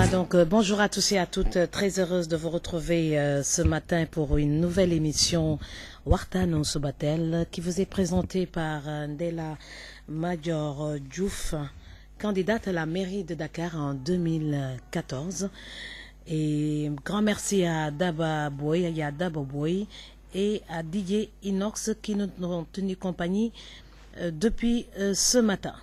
Voilà donc bonjour à tous et à toutes, très heureuse de vous retrouver ce matin pour une nouvelle émission Waxtaanu Subatel qui vous est présentée par Ndella Madior Diouf, candidate à la mairie de Dakar en 2014. Et grand merci à Daba Boy, et à Didier Inox qui nous ont tenu compagnie depuis ce matin.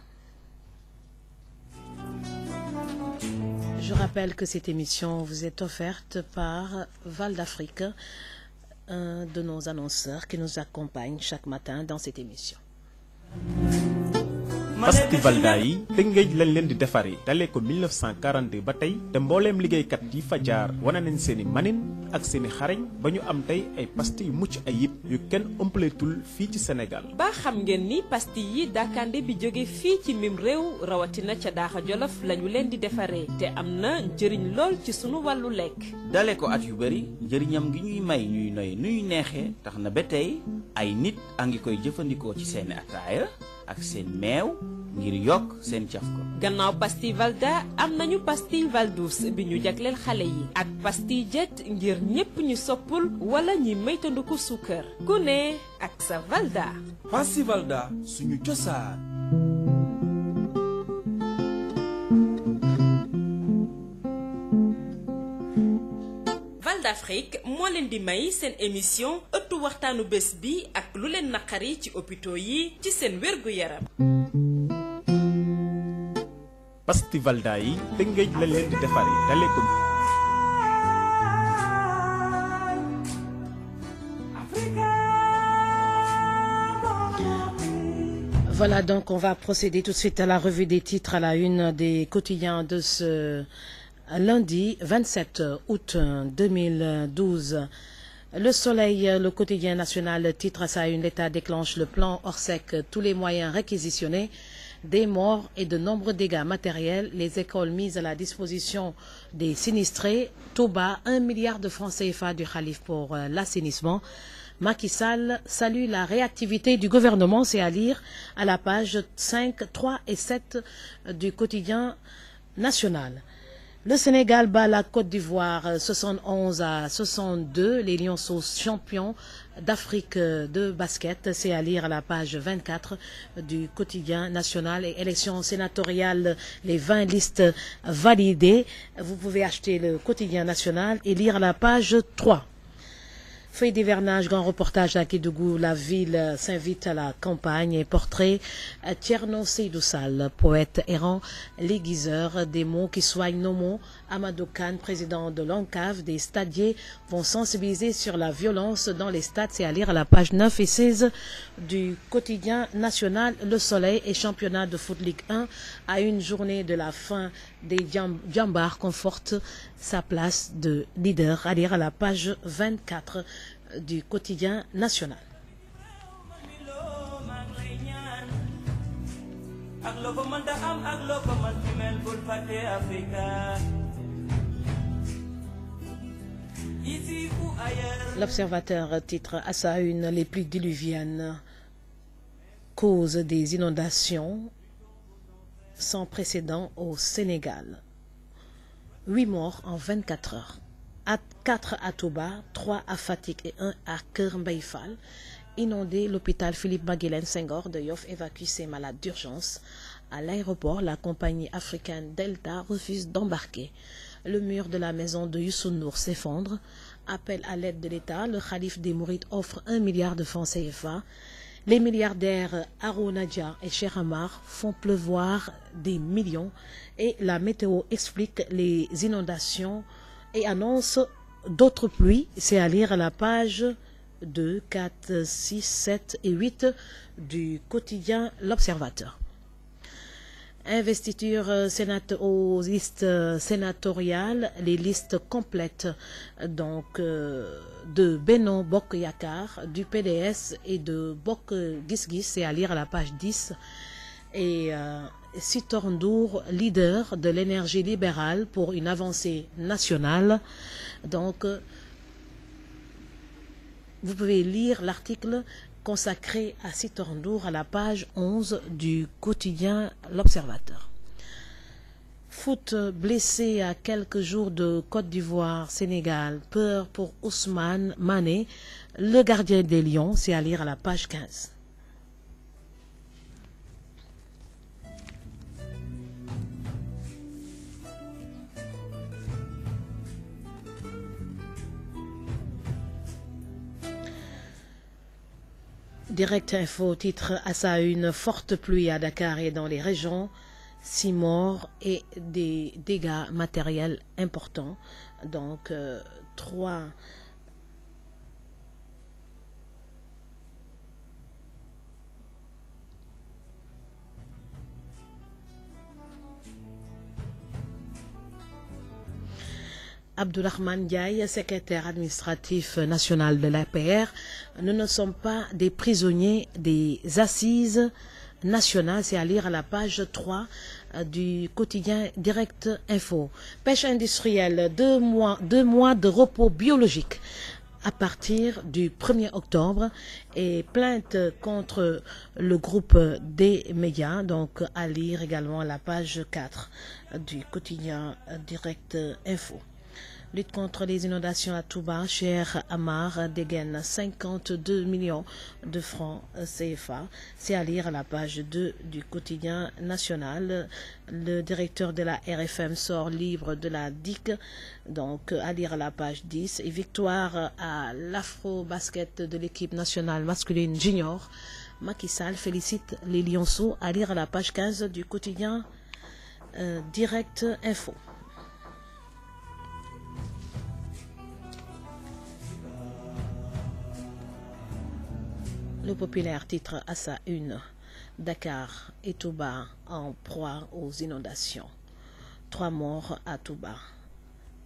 Je rappelle que cette émission vous est offerte par Val d'Afrique, un de nos annonceurs qui nous accompagne chaque matin dans cette émission. Pasti Valda yi Tëngéej lañ leen di defaree dalee ko 1942 ba tey te mbooleem liggéeykat yi fa jaar wane nañ seeni manin ak seeni xarañ ba ñu am tey ay pasti yu mucc ayib yu kenn ëmpaleetul fii ci Sénégal. ba xam ngeen ni pasti yi Dakande bi jóge fii ci mim réew rawatina ca Daaxa Jolof lañu leen di defaree te am na njëriñ lool ci sunu wàllu lekk. dalee ko at yu bari njëriñam gi ñuy may ñuy noy nuy neexee tax na ba tey ay nit a ngi koy jëfandikoo ci seeni ataaya ak seen meew ngir yokk seen caf ko. gannaaw pastille Valda am nañu pastille Valdouce bi ñu jagleel xale yi ak pastille Jet ngir ñépp ñu soppul wala ñi moytandiku suukar ku ne ak sa Valda. pastille Valda suñu cosaan. Val d'Afrique moo leen di may seen émission ëttu waxtaanu bés bi ak lu leen naqari ci hôpitaux yi ci seen wérgu yaram. Pasti Valda yi Tëngéej lañ leen di defaree dalee ko. Voilà donc on va procéder tout de suite à la revue des titres à la une des quotidiens de ce lundi 27 août 2012. Le Soleil, le quotidien national, titre à sa une: l'État déclenche le plan Orsec, tous les moyens réquisitionnés, des morts et de nombreux dégâts matériels, les écoles mises à la disposition des sinistrés, Touba, 1 milliard de francs CFA du Khalif pour l'assainissement. Macky Sall salue la réactivité du gouvernement, c'est à lire à la page 5, 3 et 7 du quotidien national. Le Sénégal bat la Côte d'Ivoire 71-62. Les Lionceaux champions d'Afrique de basket, c'est à lire à la page 24 du quotidien national. Et élections sénatoriales, les 20 listes validées. Vous pouvez acheter le quotidien national et lire à la page 3. Feuille d'hivernage, grand reportage à Kédougou, la ville s'invite à la campagne et portrait Thierno Seydou Sall, poète errant, l'aiguiseur des mots qui soignent nos mots. Amadou Kane, président de l'ONCAV, des stadiers vont sensibiliser sur la violence dans les stades, c'est à lire à la page 9 et 16 du quotidien national. Le Soleil et championnat de foot Ligue 1 à une journée de la fin des Djambar conforte sa place de leader, à lire à la page 24 du quotidien national. L'Observateur titre à sa une: les pluies diluviennes causent des inondations sans précédent au Sénégal. 8 morts en 24 heures. 4 à Touba, 3 à Fatick et 1 à Keur Mbaye Fall. Inondé, l'hôpital Philippe Maguilène Senghor de Yoff évacue ses malades d'urgence. À l'aéroport, la compagnie africaine Delta refuse d'embarquer. Le mur de la maison de Youssou N'Dour s'effondre. Appel à l'aide de l'État, le Khalif des Mourides offre 1 milliard de francs CFA. Les milliardaires Harouna Dia et Cheikh Amar font pleuvoir des millions et la météo explique les inondations et annonce d'autres pluies. C'est à lire à la page 2, 4, 6, 7 et 8 du quotidien L'Observateur. Investiture aux listes sénatoriales, les listes complètes donc de Benno Bokk Yakaar, du PDS et de Bokk Gis Gis, c'est à lire à la page 10. Et Sitor Ndour, leader de l'énergie libérale pour une avancée nationale. Donc, vous pouvez lire l'article consacré à Sitor Ndour à la page 11 du quotidien L'Observateur. Foot blessé à quelques jours de Côte d'Ivoire, Sénégal. Peur pour Ousmane Mané, le gardien des Lions. C'est à lire à la page 15. Direct Info titre à sa une: forte pluie à Dakar et dans les régions, 6 morts et des dégâts matériels importants. Donc 3 Abdourahmane Ndiaye, secrétaire administratif national de l'APR, nous ne sommes pas des prisonniers des assises nationales. C'est à lire à la page 3 du quotidien Direct Info. Pêche industrielle, 2 mois de repos biologique à partir du 1er octobre et plainte contre le groupe des médias. Donc à lire également à la page 4 du quotidien Direct Info. Lutte contre les inondations à Touba, Cheikh Amar dégaine 52 millions de francs CFA. C'est à lire à la page 2 du quotidien national. Le directeur de la RFM sort libre de la DIC, donc à lire à la page 10. Et victoire à l'afro-basket de l'équipe nationale masculine junior. Macky Sall félicite les Lionceaux, à lire à la page 15 du quotidien Direct Info. Le Populaire titre à sa une: Dakar et Touba en proie aux inondations. 3 morts à Touba.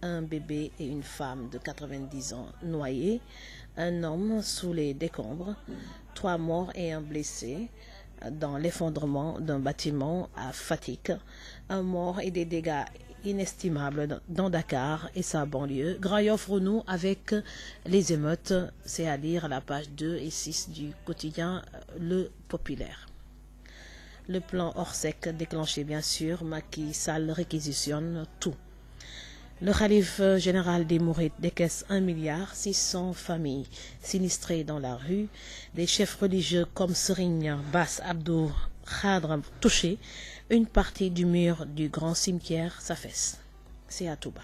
Un bébé et une femme de 90 ans noyés. Un homme sous les décombres. 3 morts et un blessé dans l'effondrement d'un bâtiment à Fatick. Un mort et des dégâts inestimables dans Dakar et sa banlieue. Grand Yoff renoue avec les émeutes. C'est à lire à la page 2 et 6 du quotidien Le Populaire. Le plan Orsec déclenché bien sûr. Macky Sall réquisitionne tout. Le khalife général des Mourides décaisse 1,6 milliard, 600 familles sinistrées dans la rue. Des chefs religieux comme Serigne Bass Abdou Khadre touchés. Une partie du mur du grand cimetière s'affaisse. C'est à Touba.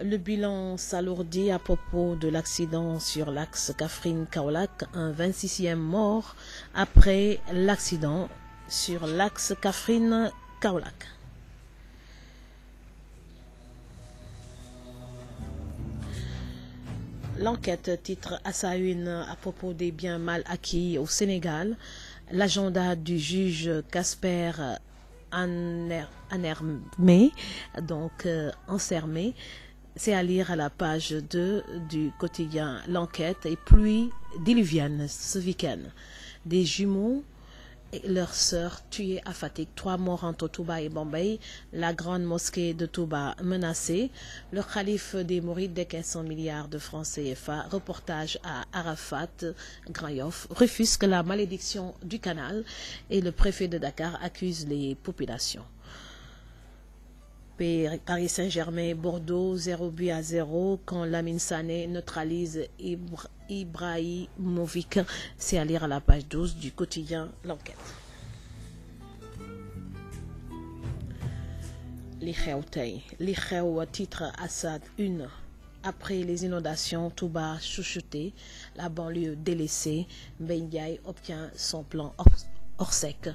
Le bilan s'alourdit à propos de l'accident sur l'axe Kaffrine-Kaolack. Un 26e mort après l'accident sur l'axe Kaffrine-Kaolack. L'enquête titre à sa une à propos des biens mal acquis au Sénégal. L'agenda du juge Casper Ansermé, donc Ansermé, c'est à lire à la page 2 du quotidien L'Enquête. Et pluie diluvienne ce week-end. Des jumeaux et leur sœur tuées à Fatick. 3 morts entre Touba et Bombay. La grande mosquée de Touba menacée. Le khalife des Mourides décaisse 1 milliard de francs CFA. Reportage à Arafat. Grand Yoff refuse que la malédiction du canal. Et le préfet de Dakar accuse les populations. Paris Saint-Germain, Bordeaux, 0-0 quand Lamine Sané neutralise Ibrahimovic. C'est à lire à la page 12 du quotidien L'Enquête. Li xew tey, li xew titre à sa une. Après les inondations, Touba chouchouté, la banlieue délaissée, Mbaye Ndiaye obtient son plan Orsec.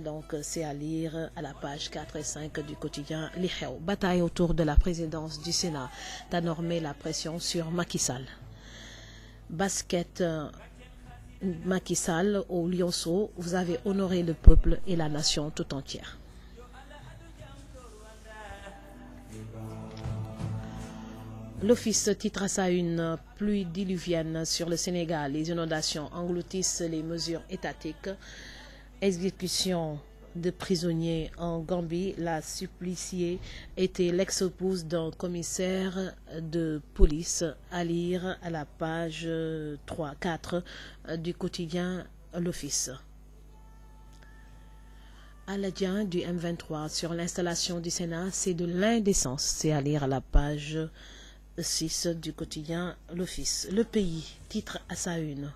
Donc c'est à lire à la page 4 et 5 du quotidien Li Xew. Bataille autour de la présidence du Sénat d'anormer la pression sur Macky Sall. Basket Macky Sall au Lionceau, vous avez honoré le peuple et la nation tout entière. L'Office titre à sa une: pluie diluvienne sur le Sénégal. Les inondations engloutissent les mesures étatiques. Exécution de prisonniers en Gambie. La suppliciée était l'ex-épouse d'un commissaire de police, à lire à la page 3-4 du quotidien L'Office. Aladien du M23 sur l'installation du Sénat, c'est de l'indécence. C'est à lire à la page 6 du quotidien L'Office. Le Pays titre à sa une.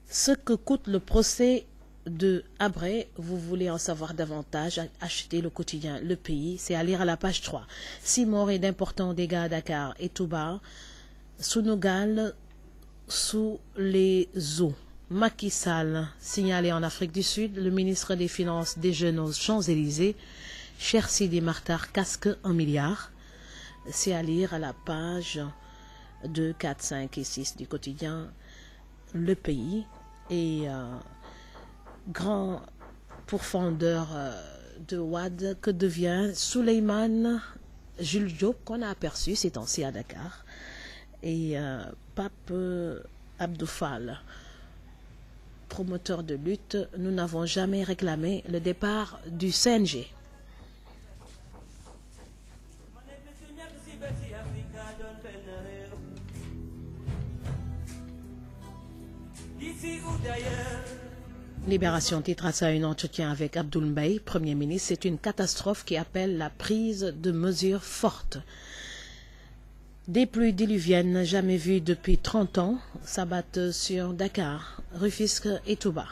Ce que coûte le procès de Habré, vous voulez en savoir davantage, achetez le quotidien Le Pays, c'est à lire à la page 3. 6 morts et d'importants dégâts à Dakar et Touba, Sunugal sous les eaux. Macky Sall signalé en Afrique du Sud, le ministre des Finances déjeune aux Champs-Élysées, Cheikh Sidi Makhtar casque 1 milliard. C'est à lire à la page 2, 4, 5 et 6 du quotidien Le Pays. Et grand pourfendeur de Wad, que devient Souleymane Jules Diop, qu'on a aperçu ces temps-ci à Dakar, et Pape Abdou Fall, promoteur de lutte. Nous n'avons jamais réclamé le départ du CNG. Libération titre à ça un entretien avec Abdoul Mbaye, Premier ministre. C'est une catastrophe qui appelle la prise de mesures fortes. Des pluies diluviennes jamais vues depuis 30 ans s'abattent sur Dakar, Rufisque et Touba.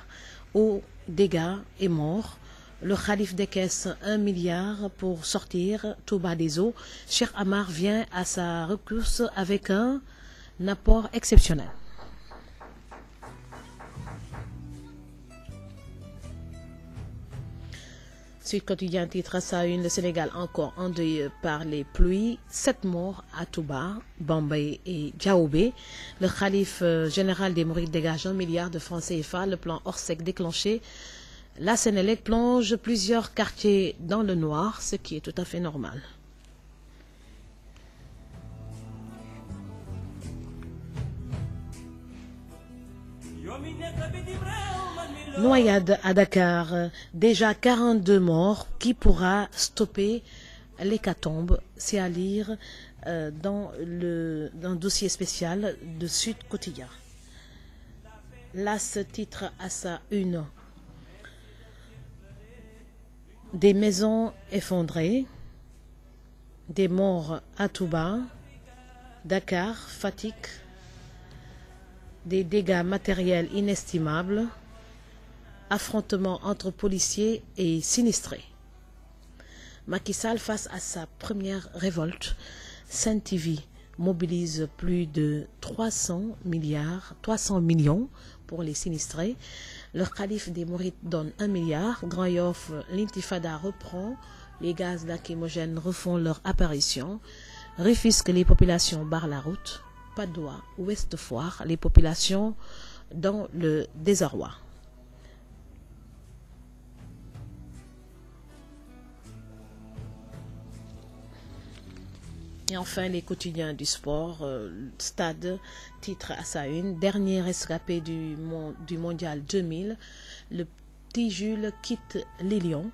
Eaux, dégâts et morts. Le khalife décaisse 1 milliard pour sortir Touba des eaux. Cheikh Amar vient à sa rescousse avec un apport exceptionnel. Sud Quotidien titre à sa une, le Sénégal encore endeuillé par les pluies. 7 morts à Touba, Bambey et Diaoubé. Le khalife général des Mourides dégage 1 milliard de francs CFA. Le plan Orsec déclenché. La Sénélec plonge plusieurs quartiers dans le noir, ce qui est tout à fait normal. Noyade à Dakar, déjà 42 morts. Qui pourra stopper l'hécatombe? C'est à lire dans un dossier spécial de Sud Quotidien. L'As titre à sa une. Des maisons effondrées, des morts à Touba, Dakar, Fatick, des dégâts matériels inestimables, affrontements entre policiers et sinistrés. Macky Sall face à sa première révolte. Sen TV mobilise plus de 300 millions pour les sinistrés. Le calife des Mourides donne 1 milliard. Grand Yoff, l'intifada reprend. Les gaz lacrymogènes refont leur apparition. Rufisque, les populations barrent la route. Patte d'Oie, Ouest Foire, les populations dans le désarroi. Et enfin, les quotidiens du sport. Stade titre à sa une. Dernier rescapé du mondial 2000. Le petit Jules quitte les Lions.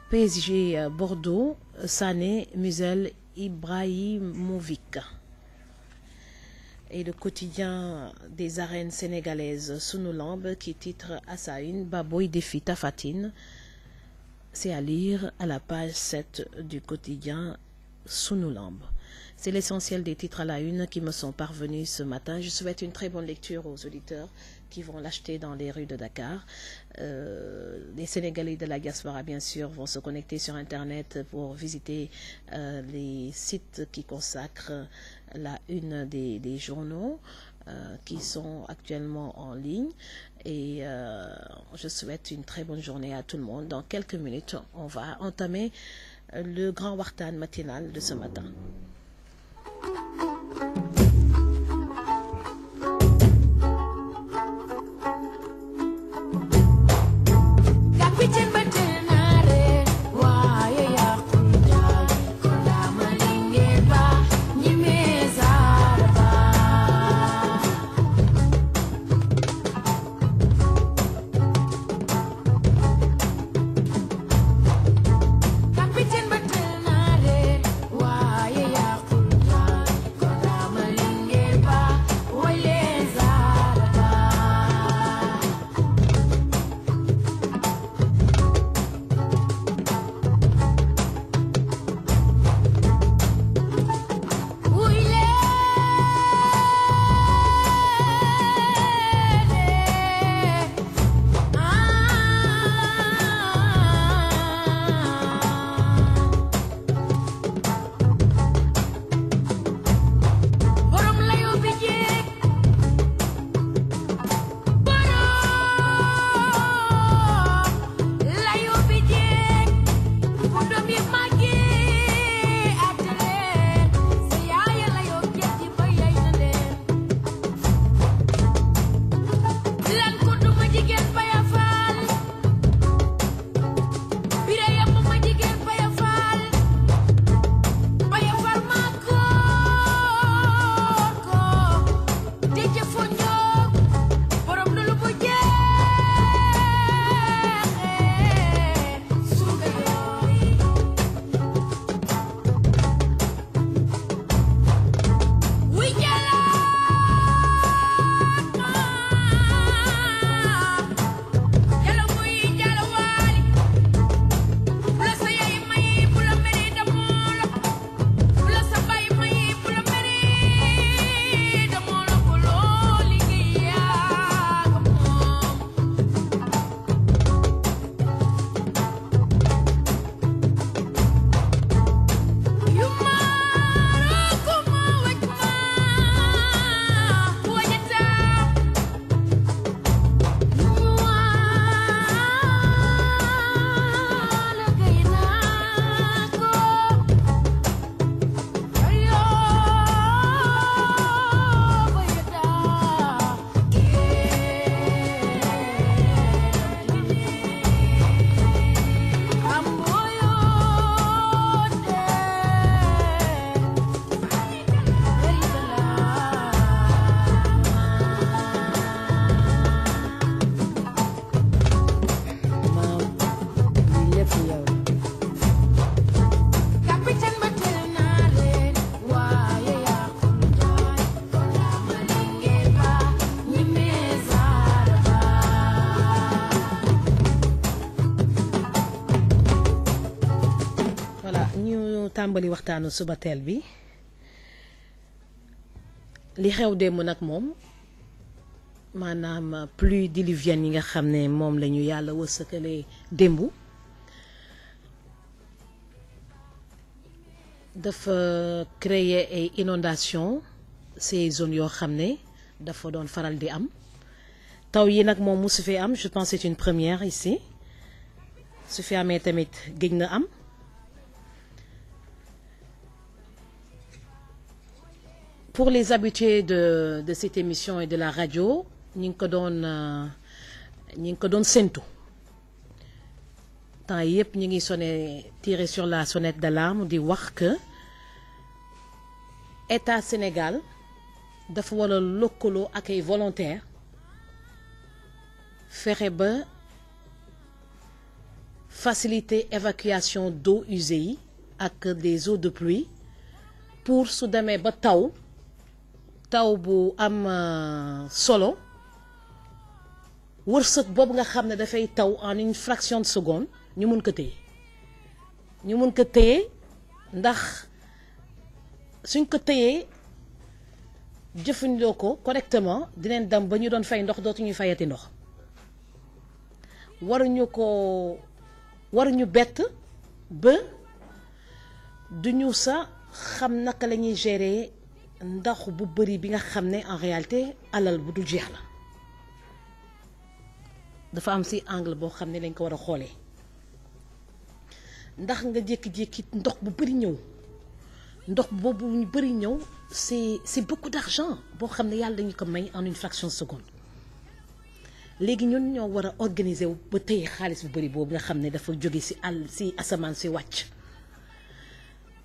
PSG Bordeaux. Sané, Musel, Ibrahimovic. Et le quotidien des arènes sénégalaises Sunulamb qui titre à sa une. Baboy défie Tafatine. C'est à lire à la page 7 du quotidien Sunulamb. C'est l'essentiel des titres à la une qui me sont parvenus ce matin. Je souhaite une très bonne lecture aux auditeurs qui vont l'acheter dans les rues de Dakar. Les Sénégalais de la diaspora, bien sûr, vont se connecter sur Internet pour visiter les sites qui consacrent la une des journaux qui sont actuellement en ligne. Et je souhaite une très bonne journée à tout le monde. Dans quelques minutes, on va entamer le grand waxtaan matinal de ce matin. Capitaine Batenare, why tàmbali waxtaanu suba teel bi li xew démb nag moom maanaam pluie diluvienne yi nga xam ne moom la ñu yàlla wërsëgalee démb dafa créer ay inondation ces zones yoo xam ne dafa doon faral di am taw yi nag moom musu fi am je pense c'est une première ici su fi amee tamit géej na am pour les habitués de cette émission et de la radio ñi ngi ko doon séntu temps yëpp ñu ngi tirer sur la sonnette d'alarme di wax que État Sénégal dafa war a lëkkaloo ak ay volontaires fexe ba faciliter évacuation d'eaux usées yi ak des eaux de pluie pour su demee ba taw bu am solo wërsëg boobu nga xam ne dafay taw en une fraction de seconde ñu mun ko téye ndax suñ ko téyee jëfandikoo ko correctement dinañ dem ba ñu doon fay ndox dootuñu fayati ndox waruñu bett ba duñu sa xam naka la ñuy gérer ndox bu bari bi nga xam ne en réalité alal bu dul jeex la dafa am ci angle boo xam ne lañ ko war a xoolee ndax nga jékki-jékki ndox bu bari ñëw ndox boobu ñu bari ñëw c'est beaucoup d'argent boo xam ne yàlla dañu ko may en une fraction de seconde léegi ñun ñoo war a organiser wu ba tey xaalis bu bari boobu nga xam ne dafa jóge ci asamaan si wàcc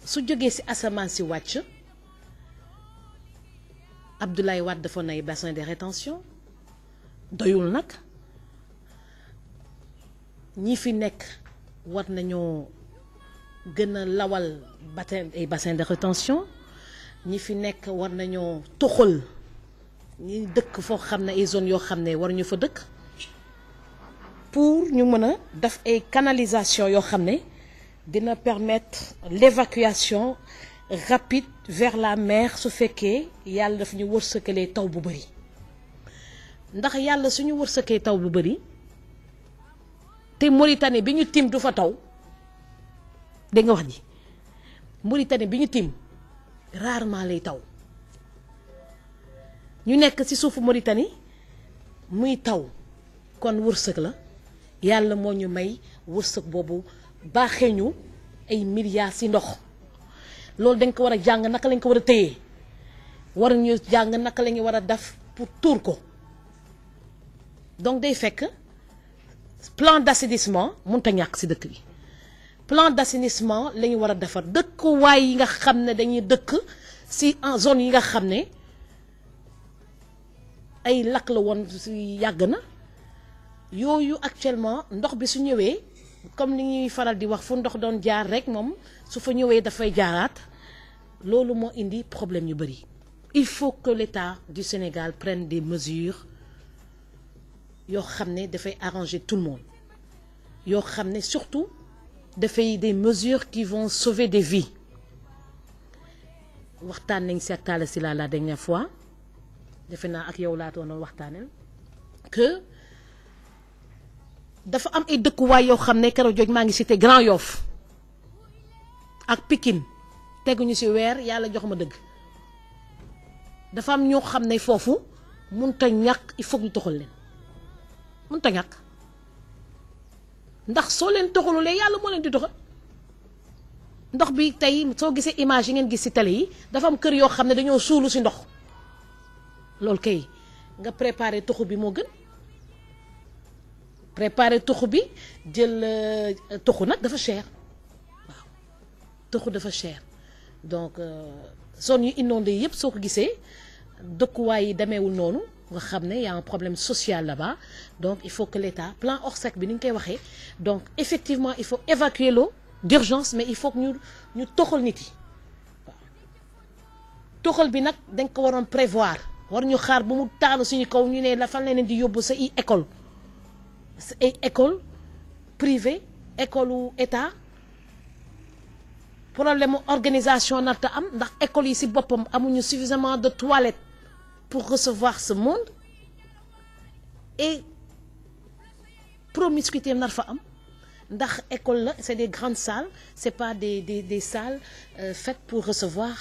su jógee ci asamaan si wàcc Abdoulaye Wade dafa nay bassin de rétention doyul nag ñi fi nekk war nañoo gën a lawal bassin de rétention ñi fi nekk war nañoo toxal ñi dëkk foo xam ne ay zones yoo xam ne waruñu fa dëkk pour ñu mën a def ay canalisation yoo xam ne dina permettre l'évacuation rapide vers la mer su fekkee yàlla daf ñu wërsëgalee taw bu bari ndax yàlla suñu wërsëgee taw bu bari te Mauritanie bi ñu tim du fa taw dégg nga wax ji Mauritanie bi ñu tim rarement lay taw ñu nekk ci suufu Mauritanie muy taw kon wërsëg la yàlla moo ñu may wërsëg boobu baaxee ñu ay milliards ci ndox loolu dañ ko war a jàng naka lañ ko war a téye war ñu jàng naka la ñu war a def pour tuur ko donc day fekk plan d'assainissement mënut a ñàkk ci dëkk bi plan d'assainissement la ñu war a defar dëkkuwaay yi nga xam ne dañuy dëkk ci en zone yi nga xam ne ay lakk la woon ci yàgg na yooyu actuellement ndox bi su ñëwee comme li ñuy faral di wax fu ndox doon jaar rek moom su fa ñëwee dafay jaaraat loolu moo indi problème yu bari. Il faut que l'État du Sénégal prenne des mesures yoo xam ne dafay arranger tout le monde yoo xam ne surtout dafay des mesures qui vont sauver des vies waxtaan nañ ci ak Talla Sylla la dernière fois defe naa ak yow laatoon waxtaanee que dafa am ay dëkkuwaay yoo xam ne keroog jooj maa ngi cité Grand Yoff ak Pikine teguñu ci weer yàlla jox ma dëgg dafa am ñoo xam ne foofu mënut a ñàkk il faut ñu toxal leen mënut a ñàkk ndax soo leen toxalulee yàlla moo leen di toxal ndox bi tey soo gisee image yi ngeen gis ci télé yi dafa am kër yoo xam ne dañoo suulu ci ndox loolu kay nga préparer toxu bi moo gën préparer toxu bi jël toxu nag dafa cher waaw toxu dafa cher donc zone yu inondé yëpp soo ko gisee dëkkuwaay yi demeewul noonu nga xam ne y a un problème social là-bas donc il faut que l'État plan Orsec bi ni ñu koy waxee donc effectivement il faut évacuer l'eau d'urgence mais il faut que ñu toxal nit yi waaw toxal bi nag dañ ko waroon prévoir war ñu xaar ba mu taalu suñu kaw ñu ne la fan leen di yóbbu sa i école sa ay école privée école u état problème organisation narta am ndax école yi ci boppam amuñu suffisamment de toilettes pour recevoir ce monde et promiscuité nar fa am ndax école la c'est des grandes salles c'est pas des salles faites pour recevoir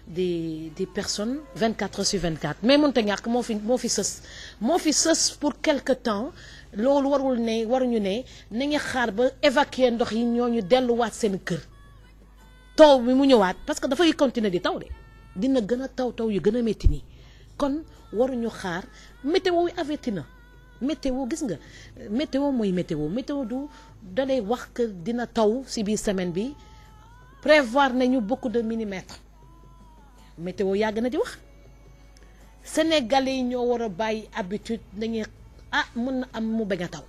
des personnes 24 heures sur 24 mais mënta ñàkk moo fi sës pour quelque temps loolu waruñu ne nañu xaar ba évacuer ndox yi ñooñu delluwaat seen kër taw bi mu ñëwaat parce que dafay continuer di taw de dina gën a taw yu gën a métti nii kon waruñu xaar météo yi averti na météo gis nga météo mooy météo du dalay wax que dina taw ci biir semaine bi prévoir nañu beaucoup de millimètres météo yàgg na di wax sénégalais yi ñoo war a bàyyi habitude nañu mën na am mu bañ a taw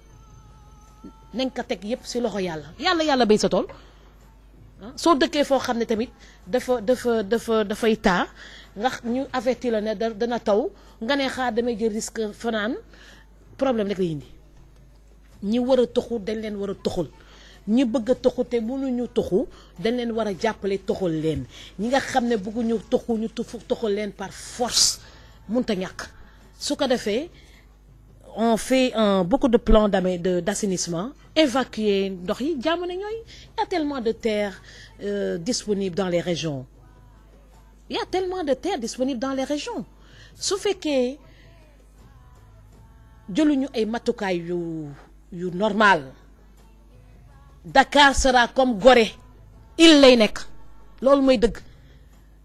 nañ ko teg yépp ci loxo yàlla béy sa tool soo dëkkee foo xam ne tamit dafay taa nga ñu avertir la ne dana taw nga ne xaar damay jël risque fanaan problème rek la indi ñi war a toxu dañ leen war a toxul ñi bëgg a toxu te mënuñu toxu dañ leen war a jàppale toxul leen ñi nga xam ne bëgguñu toxu ñu toxul leen par force mënta ñàkk su ko defee on fait beaucoup de plans d'assainissement évacuer ndox yi jàmm ne ñooy y a tellement de terre disponible dans les régions su fekkee jëluñu ay matukaay yu normal Dakar sera comme Gorée il lay nekk loolu mooy dëgg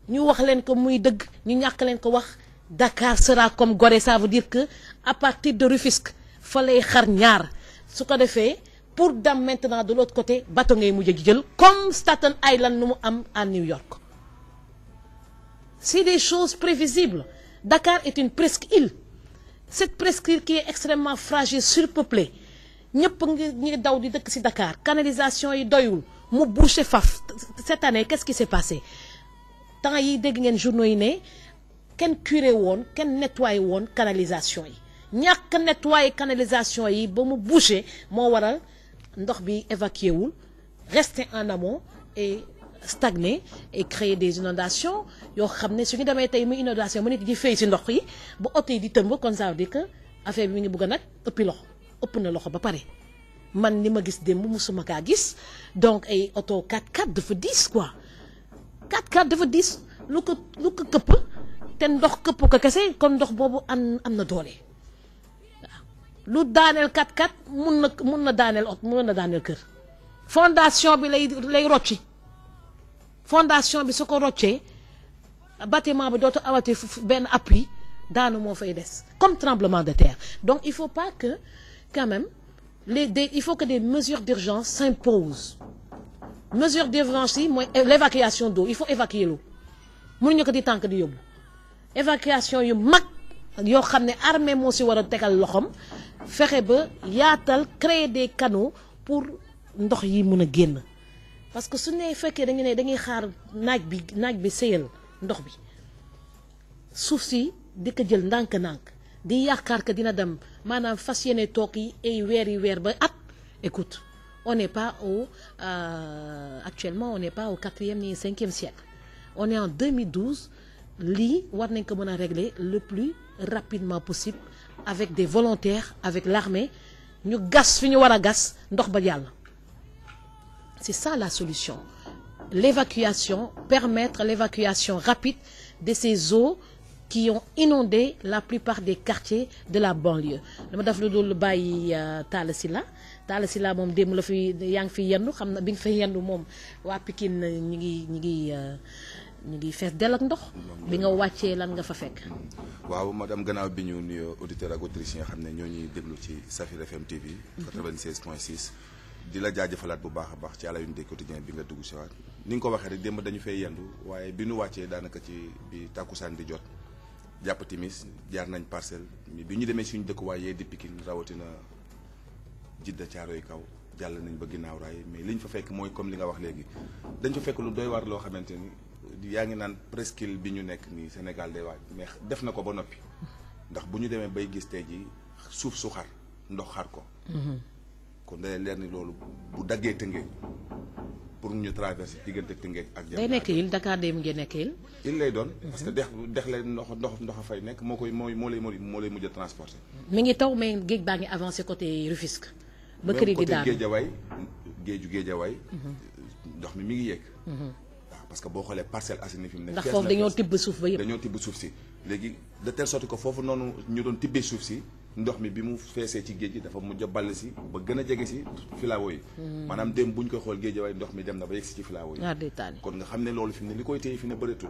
ñu wax leen ko muy dëgg ñu ñàkk leen ko wax Dakar sera comme Gorée ça veut dire que à partir de Rufisque fa lay xar ñaar su ko defee pour dem maintenant de l'autre côté bateau ngay mujj a jël comme Staten Island nu mu am à New York c'est des choses prévisibles Dakar est une presqu'île cette presqu'île qui est extrêmement fragile surpeuplée ñëpp ngi daw di dëkk ci Dakar canalisation yi doyul mu bouché faf cette année qu'est-ce qui s'est passé temps yi dégg ngeen journaux yi ne kenn curé woon kenn nettoyé woon canalisation yi ñàkk nettoyé canalisation yi ba mu bouché moo waral ndox bi évacué wul rester en amont et stagner et créer des inondations yoo xam ne su ñu demee tey muy inondation mu nit di fay ci ndox yi ba oto yi di tëmb kon ça veut dire que affaire bi mi ngi bëgg nag ëpp na loxo ba pare man li ma gis démb musuma kaa gis donc ay oto 4x4 dafa diis quoi 4x4 dafa diis lu ko këpp te ndox këpp ko kese kon ndox boobu am na doole waaw lu daaneel 4x4 mun na daaneel kër fondation bi lay rocci fondation bi su ko roccee bâtiment bi dootu awati benn appui daanu moo fay des comme tremblement de terre donc il faut pas que quand même il faut que des mesures d'urgence s'imposent mesures d'urgence yi mooy l'évacuation d'eau il faut évacuer l'eau mënuñu ko di tànk di yóbbu évacuation yu mag yoo xam ne armée moo si war a tegal loxoom fexe ba yaatal créer des canaux pour ndox yi mën a génn parce que su ne fekkee dañuy xaar naaj bi sëyal ndox bi suuf si di ko jël ndànk-ndànk di yaakaar que dina dem maanaam fas yéene toog yi ay weer ba at écoute on n'est pas actuellement on n'est pas au 4e ni 5e siècle on est en 2012 lii war nañ ko mën a régler le plus rapidement possible avec des volontaires avec l'armée ñu gas fi ñu war a gas ndox ba jàll c'est ça la solution permettre l'évacuation rapide de ces eaux qui ont inondé la plupart des quartiers de la banlieue dama def lu dul bàyyi Talla Sylla moom démb la fi yaa ngi fi yendu xam na bi nga fi yendu moom waa Pikine ñu ngi fees dell ak ndox bi nga wàccee lan nga fa fekk. waaw madame gannaaw bi ñu nuyoo auditeurs ak auditrices yi nga xam ne ñoo ñuy déglu ci Safir FM TV 96.6 di la jaajëfalaat bu baax a baax ci à la une des quotidiens bi nga dugg si waat ni nga ko waxee rek démb dañu fay yendu waaye bi ñu wàccee daanaka ci bi tàkkusaan di jot jàpp timis jaar nañ Parcelles bi ñu demee suñu dëkkuwaay yee di Pikine rawatina Jidda Caaroy kaw jàll nañ ba ginnaaw raay mais liñ fa fekk mooy comme li nga wax léegi dañ fa fekk lu doy waar loo xamante ni yaa ngi naan presqu'île bi ñu nekk nii Sénégal day waaj mais def na ko ba noppi ndax bu ñu demee bay gis tey ji suuf su xar ndox xar ko kon day leer ni loolu bu daggee Tëngéej pour ñu traverser diggante Tëngéej ak day nekk il Dakar day mu ngi nekk il lay doon parce que dex lay ndox a fay nekk moo lay mujj a transporter. mi ngi taw mais géej baa ngi avancé côté Rufisque ba këri di daanu géeju Géejawaay ndox mi ngi yéeg. waaw parce que boo xoolee Parcelles Assainies fi mu ne. ndax foofu dañoo tibb suuf ba yëpp. dañoo tibb suuf si léegi de telle sorte que foofu noonu ñu doon tibbee suuf si ndox mi bi mu feesee ci géej gi dafa mujj a ball si ba gën a jege si filaawo yi. maanaam dem bu ñu koy xool Géejawaay ndox mi dem na ba yegg si ci filaawo yi. kon nga xam ne loolu fi mu ne li koy téye fi ne bëreetul.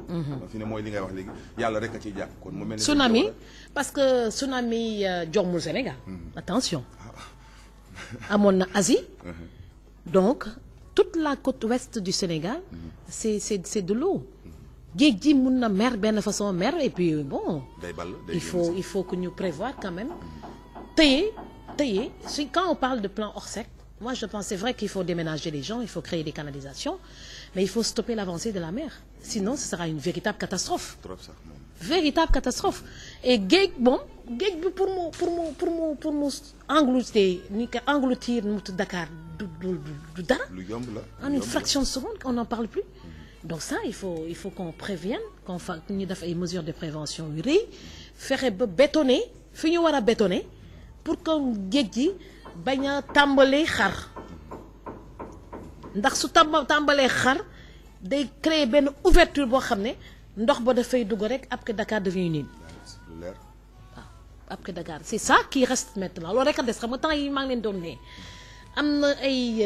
fi ne mooy li ngay wax léegi yàlla rek a ciy jàpp kon mu mel ne. tsunami parce que tsunami jommul Sénégal. attention amoon na Asie. donc toute la côte ouest du Sénégal c'est de l'eau géej gi mun na mer benn façon mer et puis bon il faut que ñu prévoir quand même tëye quand on parle de plan Orsec moi je pense c'est vrai qu'il faut déménager les gens il faut créer des canalisations mais il faut stopper l'avancée de la mer sinon ce sera une véritable catastrophe et géej bon géej bi pour mu engloutir mu Dakar du dara en une fraction de seconde on n'en parle plus donc ça il faut qu'on prévienne qu'on fa ñu def ay mesures de prévention yu rëy fexe ba bétonner fi ñu war a bétonner pour que géej gi bañ a tàmbalee xar ndax su tàmbalee xar day créer benn ouverture boo xam ne ndox ba dafay dugg rek après Dakar devient une île waaw après Dakar c'est ça qui reste maintenant loolu rek a des xam nga temps yi maa ngi leen doon ne am na ay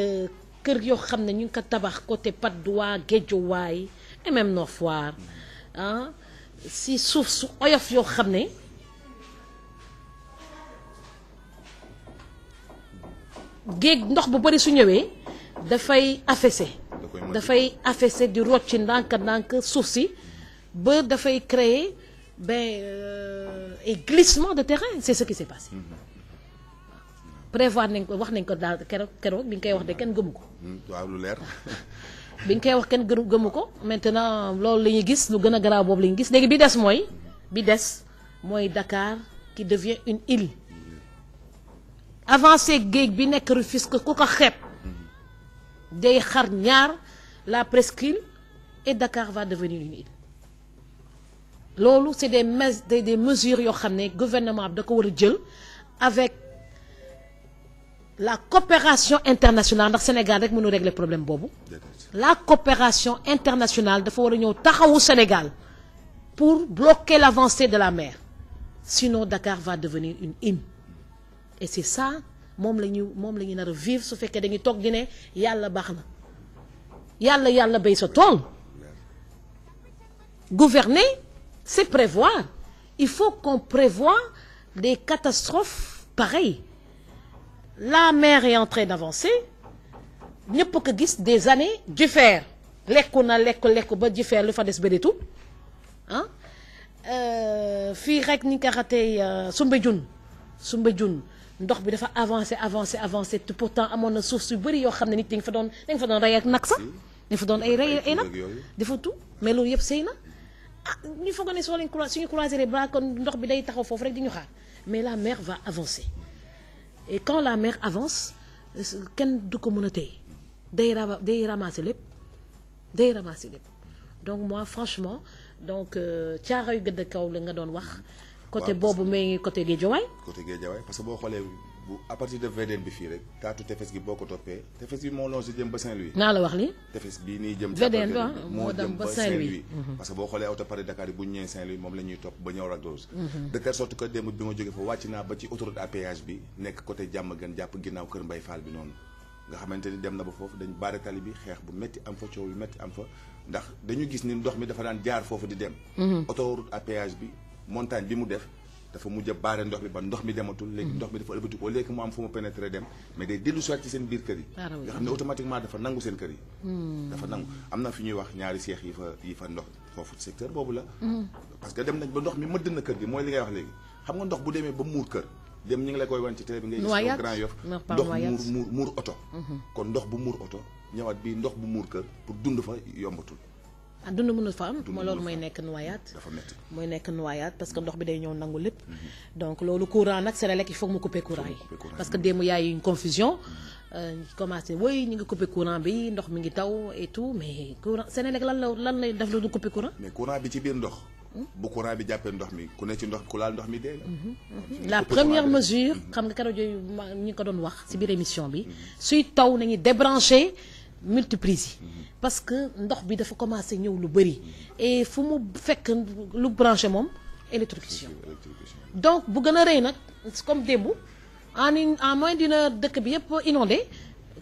kër yoo xam ne ñu ngi ko tabax côté Patte d'Oie Guédiawaye et même Nord Foire si suuf su oyof yoo xam ne géej ndox bu bari su ñëwee dafay affaissé di rocc ci ndànk suuf si ba dafay créer et glissement de terrain c'est ce qui s'est passé prévoir nañ ko wax nañ ko daal keroog bi nga koy wax de kenn gëmu ko. waaw lu leer. bi nga koy wax kenn gëmu ko maintenant loolu la ñuy gis lu gën a garaaw boobu la ñuy gis léegi bi des mooy Dakar qui devient une île. avancé géej bi nekk Rufisque ku ko xeeb day xar ñaar la presqu'île et Dakar va devenir une île. loolu c'est des mesures yoo xam ne gouvernement bi da ko war a jël avec. la coopération internationale ndax Sénégal rek mënu régler problème boobu la coopération internationale dafa war a ñëw taxawu Sénégal pour bloquer l'avancée de la mer sinon Dakar va devenir une île et c'est ça moom la ñu nar a vivre su fekkee dañuy toog di ne yàlla baax na yàlla béy sa tool gouverner c'est prévoir il faut qu'on prévoie des catastrophes pareilles. La mer est en train d'avancer ñëpp ko gis des années Jifeer lekku ba Jifeer lu fa des bëreetul fii rek ni nga xatee Soumbédioune ndox bi dafa avancé te pourtant amoon na suuf su bëri yoo xam ne nit dañ fa doon rey ak nag sax dañ fa doon ay rey ay nag dafa tout mais loolu yëpp sëy na ñu foog ne suñu croiser les bras kon ndox bi day taxaw foofu rek di ñu xaar mais la mer va avancer. Et quand la mer avance kenn du ko mën a téye day ramasser lépp donc moi franchement donc Caaroy gëdd kaw la nga doon wax. côté boobu mais côté Guédiawaye. parce que boo xoolee à partir de VDN bi fii rek taatu tefes gi boo ko toppee tefes gi moo longé jëm ba Saint-Louis. naa la wax li tefes bii nii jëm. VDN bi moo dem ba Saint-Louis. parce que boo xoolee auto Paris Dakar yi bu ñu ñëwee Saint-Louis moom la ñuy topp ba ñëw Lac Rose. de telle sorte que démb bi ma jógee fa wàcc naa ba ci autoroute à péage bi nekk côté Diamaguène jàpp ginnaaw Kër Mbaye Fall bi noonu nga xamante ni dem na ba foofu dañ baare tali bi xeex bu métti am fa coow yu métti am fa ndax dañu gis ni ndox mi dafa daan jaar foofu di dem. autoroute à péage bi montagne bi mu def dafa mujj a baare ndox bi ba ndox mi dematul léegi ndox mi dafa ëlbati ko léegi mu am fu mu pénétrer dem mais day dellu soit ci seen biir kër yi nga xam ne automatiquement dafa nangu seen kër yi dafa nangu am na fi ñuy wax ñaari seex yi fa ndox foofu secteur boobu la parce que dem nañ ba ndox mi mëdd na kër gi mooy li ngay wax léegi xam nga ndox bu demee ba muur kër dem ñu ngi la koy wan ci télé bi ngay gis Grand Yoff ndox muur oto kon ndox bu muur oto ñëwaat bii ndox bu muur kër pour dund fa yombatul dund mënul fa am mooy loolu mooy nekk noyade. dafa métti. mooy nekk noyade parce que ndox bi day ñëw nangu lépp. donc loolu courant nag Senelec il faut mu couper courant yi. parce que démb y a eu une confusion. commencé woy ñu ngi couper courant bi ndox mi ngi taw et tout mais courant Senelec lan lay def lu du couper courant. mais courant bi ci biir ndox. bu courant bi jàppee ndox mi ku ne ci ndox ku laal ndox mi dee la première mesure xam nga keroog yooyu ñi ko doon wax ci biir émission bi suy taw nañu débrancher multiprise yi parce que ndox bi dafa commencé ñëw lu bëri et fu mu fekk lu branché moom électrocution donc bu gën a rëy nag comme démb en moins d'une heure dëkk bi yëpp inondé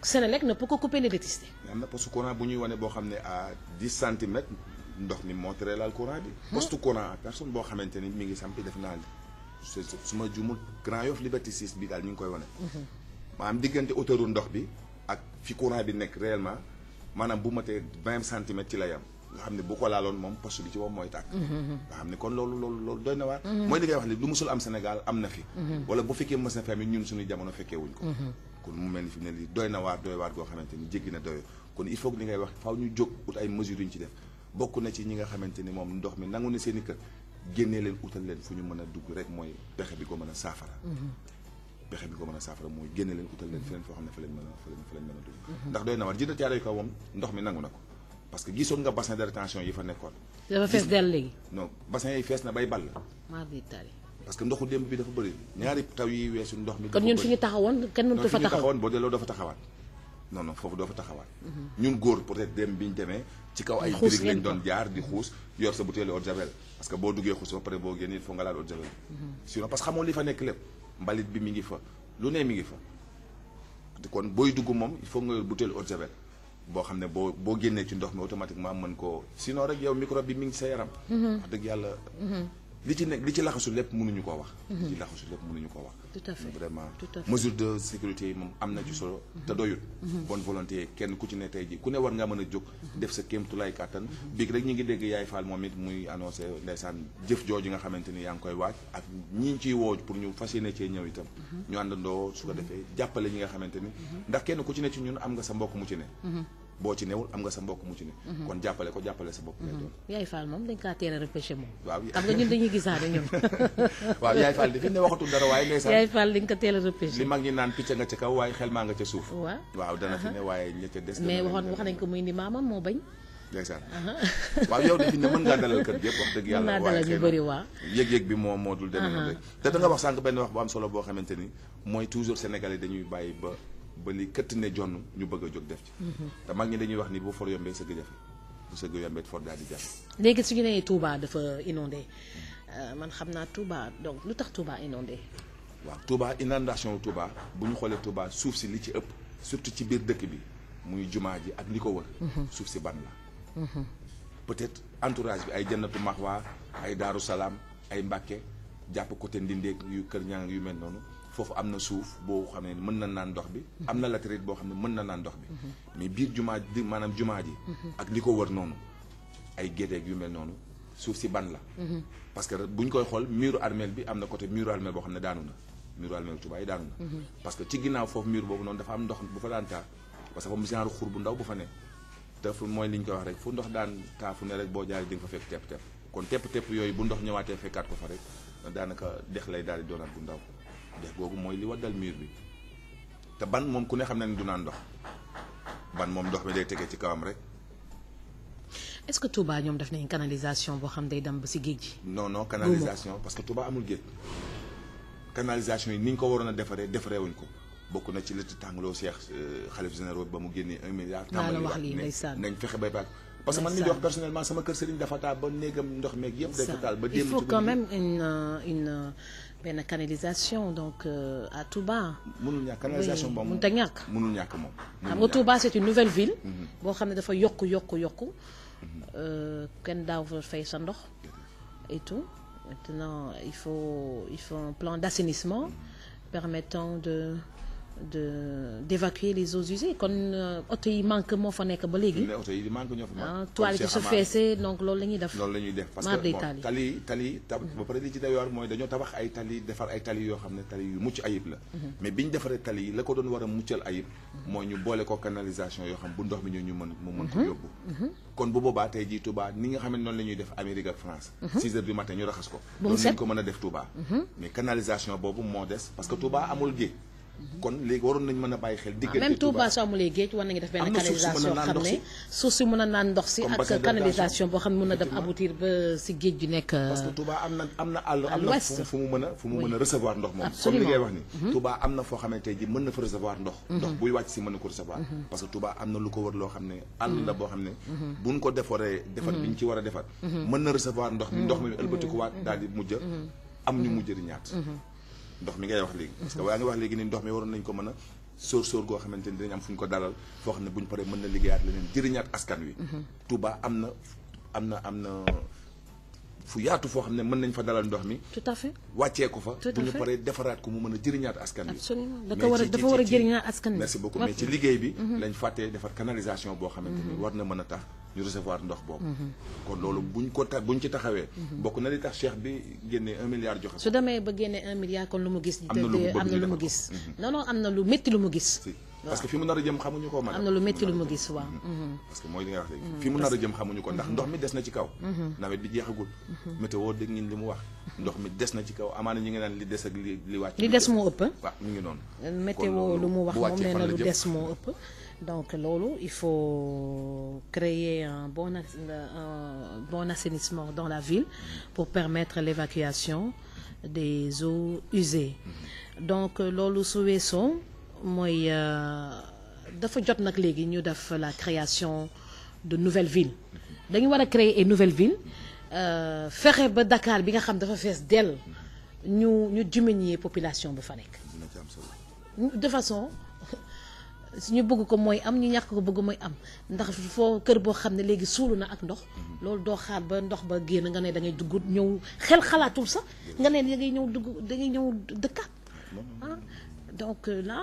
Senelec ne peut que couper l'électricité. am na poste courant bu ñuy wane boo xam ne à 10 centimètres ndox mi moo tere laal courant bi. poste courant personne boo xamante ni mi ngi sampi def naa su ma jumul Grand Yoff Liberté 6 bi daal ñu ngi koy wane. maanaam diggante hauteur ndox bi ak fi courant bi nekk réellement maanaam bu matee 20 centimètres ci la yam nga xam ne bu ko laaloon moom poste bi ci moom mooy tàkk. nga xam ne kon loolu doy na waar. mooy li ngay wax ni lu musul am Sénégal am na fi. wala bu fekkee mës na fi ñun suñuy jamono fekkee wuñ ko. kon mu mel ni fi mu ne lii doy na waar goo xamante ni jéggi na doyoo kon il faut que li ngay wax faaw ñu jóg ut ay mesures yu ñu ci def. bokk na ci ñi nga xamante ni moom ndox mi nangu ne seen i kër génnee leen utal leen fu ñu mën a dugg rek mooy pexe bi ko mën a saafara. pexe bi ko mën a saafara mooy génne leen utal leen feneen foo xam ne fa leen mën a dugg. ndax doy na war jënd caaroy kaw moom ndox mi nangu na ko parce que gisoon nga bassin de rétention yi fa nekkoon. dafa fees dell léegi. non bassin yi fees na bay ball. parce que ndoxu démb bi dafa bëri ñaari taw yi weesu ndox mi. kon ñun fi ñu taxawoon kenn mënut fa taxawoon boo delloo dafa taxawaat. non foofu doo fa taxawaat. ñun góor peut-être dem bi ñu demee. ci kaw ay briques lañ doon jaar di xuus yor sa butéelu eau de javel parce que boo duggee xuus ba pare boo génnee il faut nga laal eau de javel. sinon parce que xamoo li fa nekk lépp mbalit bi mi ngi fa lu ne mi ngi fa. kon booy dugg moom il faut nga yor butéelu eau de javel boo xam ne boo génnee ci ndox mi automatiquement mën koo sinon rek yow microbe bi mi ngi ci sa yaram. wax dëgg yàlla. li ci laxasu lépp mënuñu koo wax. li ci laxasu lépp mënuñu koo wax. tout à fait vraiment mesure de sécurité yi moom am na ci solo. te doyul. bonne volonté kenn ku ci ne tey ji ku ne war ngaa mën a jóg. def sa kéemtulaay kàttan. biig rek ñu ngi dégg Yaay Fall moom it muy annoncé ndeysaan jëf jooju nga xamante ni yaa ngi koy waaj ak ñi ñu ciy woo pour ñu fas yéene cee ñëw itam. ñu àndandoo su ko defee jàppale ñi nga xamante ni. ndax kenn ku ci ne ci ñun am nga sa mbokk mu ci ne. boo ci newul am nga sa mbokk mu ci ne. kon jàppale sa bopp ngay doon. Yaay Fall moom dañ kaa teel a repêché moom. waaw xam nga ñun dañuy gisaane ñun. waaw Yaay Fall fi ne waxatul dara waaye ndeysaan. Yaay Fall dañ ko teel a repêché. li mag ñi naan picc nga ca kaw waaye xel maa nga ca suuf. waaw dana fi ne waaye ña ca des. mais wax nañ ko muy indi maamam moo bañ. ndeysaan waaw yow de fi ne mën ngaa dalal kër gi yëpp wax dëgg yàlla. waaye ñu bëri waa yëg-yëg bi moo dul demee noonu rek. te da nga wax sànq benn wax bu am solo boo xamante ni mooy toujours sénégalais dañuy bàyyi ba li këtt ne jonn ñu bëgg a jóg def ci. te mag ñi dañuy wax ni bu for yombee sëgg jafe bu sëgg yombee for daal di jafe. léegi su ñu nee Touba dafa inondé man xam naa Touba donc lu tax Touba inondé. waaw Touba inondation Touba bu ñu xoolee Touba suuf si li ci ëpp surtout ci biir dëkk bi muy jumaa ji ak li ko wër. suuf si ban la. peut-être entourage bi ay Jannatu Maxwa ay Daaru Salaam ay Mbàkke jàpp côté Ndindeeg yu Kër Ñang yu mel noonu. foofu am na suuf boo xam ne mën na naan ndox bi. am na latérite boo xam ne mën na naan ndox bi. mais biir jumaa ji maanaam jumaa ji. ak li ko wër noonu ay gédeeg yu mel noonu suuf si ban la. parce que bu ñu koy xool muru armeel bi am na côté muru armeel boo xam ne daanu na muru armeel Touba yi daanu na. parce que ci ginnaaw foofu mur boobu noonu dafa am ndox bu fa daan taa parce que fa mu genre xur bu ndaw bu fa ne te fu mooy li ñu koy wax rek fu ndox daan taa fu ne rek boo jaaree di nga fa fekk tepp-tepp kon tepp-tepp yooyu bu ndox ñëwaatee fekkaat ko fa rek daanaka dex lay daal di doonaat bu ndaw. dex googu mooy li waddal mur bi te ban moom ku ne xam na ni du naan ndox ban moom ndox mi day tegee ci kawam rek. est-ce que Touba ñoom def nañ canalisation boo xam day dem ba si géej gi. non canalisation parce que Touba amul géej. canalisation yi ni ñu ko waroon a defaree wuñ ko bokk na ci li tàngaloo Cheikh xalif général ba mu génnee 1 milliard. tàmbali wax lii ndeysaan nañ fexe bay baax. parce que man mi di wax personnellement sama kër Serigne dafa taal ba néegam ndox meeg yëpp. dafa taal ba démb il faut quand même une benn canalisation donc à Touba. mënul ñàkk canalisation boobu mënut a ñàkk. mënul ñàkk moom. xam nga Touba c'est une nouvelle ville. boo xam ne dafa yokku. kenn daaw fa fay sa ndox. et tout maintenant il faut un plan d'assainissement permettant d'évacuer les eaux usées kon oto yi manque moo fa nekk ba léegi. oto yi manque ñoo fa manque. toile yi su feesee donc loolu la ñuy def. loolu la ñuy def parce que bon tali ba pare li ci day war mooy dañoo tabax ay tali defar ay tali yoo xam ne tali yu mucc ayib la. mais biñ defaree tali yi la ko doon war a muccal ayib. mooy ñu boole ko canalisation yoo xam bu ndox mi ñu mën mu mën ko yóbbu. kon bu boobaa tey jii Touba ni nga xam ne noonu la ñuy def Amérique ak France. 6 heures du matin ñu raxas ko. loolu lañ ko mën a def Touba. mais canalisation boobu moo des parce que Touba amul géej. kon léegi waroon nañ mën a bàyyi xel diggante même Touba soo amulee géej war nañu def benn canalisation xam ne suuf si mën a naan ndox si ak canalisation boo xam ne mën na dem aboutir ba si géej gi nekk parce que Touba am na àll am na fu mu mën a recevoir ndox moom comme li ngay wax ni Touba am na foo xamante ji mën na fa recevoir ndox buy wàcc si mën na ko recevoir parce que Touba am na lu ko wër loo xam ne àll la boo xam ne buñ ko defaree defar bi ñu ci war a defar mën na recevoir ndox mi ëlbatikuwaat daal di mujj am ñu mujj di ñaat ndox mi ngay wax léegi parce que waa ngi wax léegi ni ndox mi waroon nañ ko mën a sóor goo xamante ni dinañ am fu ñu ko dalal foo xam ne bu ñu paree mën na liggéeyaat leneen jëriñaat askan wi Touba am na fu yaatu foo xam ne mën nañ fa dalal ndox mi tout à fait wàccee ko fa bu ñu paree defaraat ko mu mën a jëriñaat askan wi absolument dafa war a jëriñaat askan wi merci beaucoup mais ci liggéey bi lañ fàttee defar canalisation boo xamante ni war na mën a tax ñu recevoir ndox boobu kon loolu buñ ci taxawee bokk na li tax Cheikh bi génnee 1 milliard joxe su demee ba génnee 1 milliard kon lu mu gis am na lu mu gis non am na lu métti lu mu gis parce que fi mu nar a jëm xamuñu ko am na lu métti lu mu gis waaw parce que mooy li nga wax léegi fi mu nar a jëm xamuñu ko ndax ndox mi des na ci kaw nawet bi jeexagul météo dégg ngeen li mu wax ndox mi des na ci kaw amaana ñu ngi naan li des ak li wàcc li des moo ëpp waaw mu ngi noonu météo lu mu wax moom nee na lu des moo ëpp donc loolu il faut créer un bon assainissement dans la ville pour permettre l'évacuation des eaux usées donc loolu su weesoo mooy dafa jot nag léegi ñu def la création de nouvelles villes dañu war a créer une nouvelle ville fexe ba Dakar bi nga xam dafa fees dell ñu diminuer population bu fa nekk de façon ñu bëgg ko mooy am ñu ñàkk ko bëgg mooy am ndax foo kër boo xam ne léegi suulu na ak ndox loolu doo xaar ba ndox ba génn nga ne da ngay dugg ñëw xel xalaatul sax nga ne da ngay ñëw dëkkaat donc là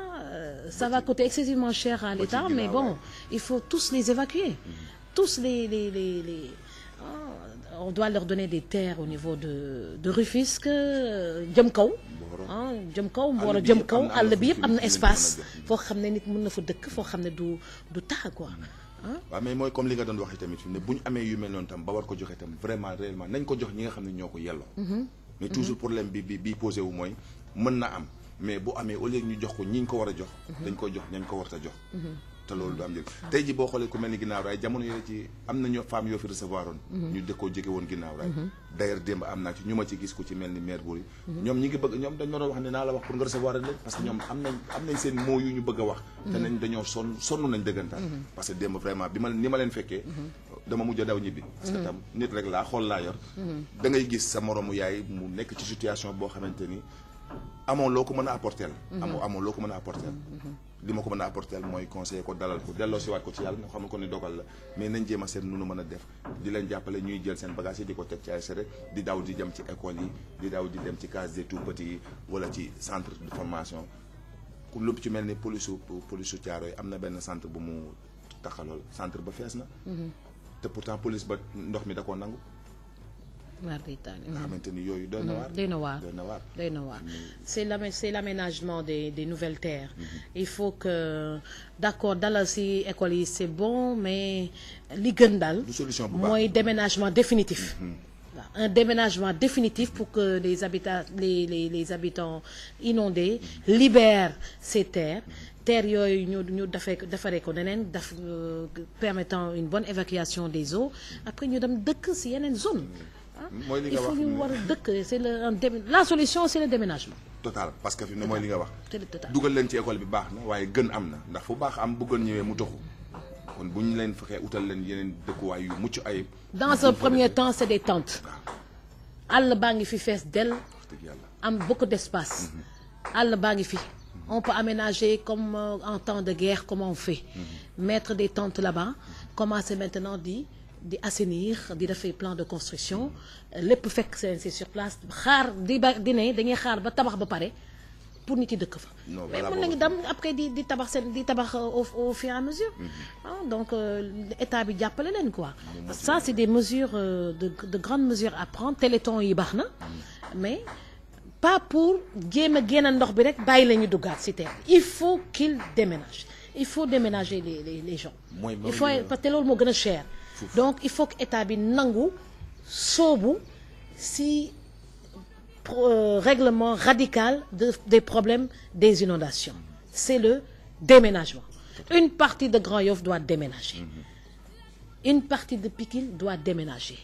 ça va coûter excessivement cher à l'État mais bon il faut tous les évacuer tous les on doit leur donner des terres au niveau de Rufisque jëm kaw jëm kaw Mboro jëm kaw àll bi yëpp am na espace foo xam ne nit mën na fa dëkk foo xam ne du tax quoi waaw mais mooy comme li nga doon waxee tamit fi mu ne bu ñu amee yu mel noonu tam ba war ko joxe tam vraiment réellement nañ ko jox ñi nga xam ne ñoo ko yelloo mais toujours problème bi posé wu mooy mën na am mais bu amee au lieu ñu jox ko ñi ñu ko war a jox dañ koy jox ñañ ko war a jox te loolu du am njëriñ tey ji boo xoolee ku mel ni ginnaaw raay jamono yooyu ci am na ñoo femmes yoo fi recevoir oon ñu dëkkoo jege woon ginnaaw raay d'ailleurs démb am naa ci ñu ma ci gis ku ci mel ni maire Boury ñoom ñi ngi bëgg ñoom dañ ma doon wax ne naa la wax pour nga recevoir leen parce que ñoom am nañ seen mots yu ñu bëgg a wax te nañ dañoo sonn nañ dëggantaan parce que démb vraiment ni ma leen fekkee dama mujj a daw ñibbi parce que tam nit rek laa xool laa yor da ngay gis sa moromu yaay mu nekk ci situation boo xamante ni amoo loo ko mën a apporter amoo loo ko mën a apporter li ma ko mën a apporter mooy conseiller ko dalal ko delloo si waat ko ci yàlla nga xam ko ni dogal la mais nañ jéem a seet nu nu mën a def di leen jàppale ñuy jël seen bagage yi di ko teg ci ay sere di daw di dem ci école yi di daw di dem ci case des tout-petits yi wala ci centre de formation ku lu ci mel ni police Thiaroye am na benn centre bu mu taxalool centre ba fees na te pourtant police ba ndox mi da koo nangu nga xamante ni yooyu doy na waar c'est l'aménagement des nouvelles terres il faut que d'accord dalal ci école yi c'est bon mais li gën daal mooy déménagement définitif un déménagement définitif pour que les habitants inondés libèrent ces terres yooyu ñu defaree ko neneen permettant une bonne évacuation des eaux après ñu dem dëkk ci yeneen zone mooy li nga wax il faut ñu war a dëkk c'est la solution c'est le déménagement total parce que fi ne mooy li nga wax dugal leen ci école bi baax na waaye gën am na ndax fu baax am bu gën ñëwee mu toxu kon bu ñu leen fexee utal leen yeneen dëkkuwaay yu mucc ayib dans un premier temps c'est des tentes àll baa ngi fi fees dell am beaucoup d'espace àll baa ngi fi on peut aménager comme en temps de guerre comme on fait mettre des tentes là-bas commencer maintenant di assainir di def plan de construction lépp fekk c'est sur place xaar di ne dañuy xaar ba tabax ba pare pour nit yi dëkk fa. Non, mais voilà mën nañu dem après di tabax au fur et à mesure. Donc état bi jàppale leen quoi. Ça c'est des mesures de grandes mesures à prendre. Téléthon yi baax na mais pas pour jéem a génn ndox bi rek bàyyi la ñu duggaat ci terre. Il faut qu'ils déménagent. Il faut déménager les gens. Il faut parce que loolu moo gën a cher. Donc il faut que état bi nangu soobu ci règlement radical des problèmes des inondations. C'est le déménagement. Une partie de Grand Yoff doit déménager. Une partie de Pikine doit déménager.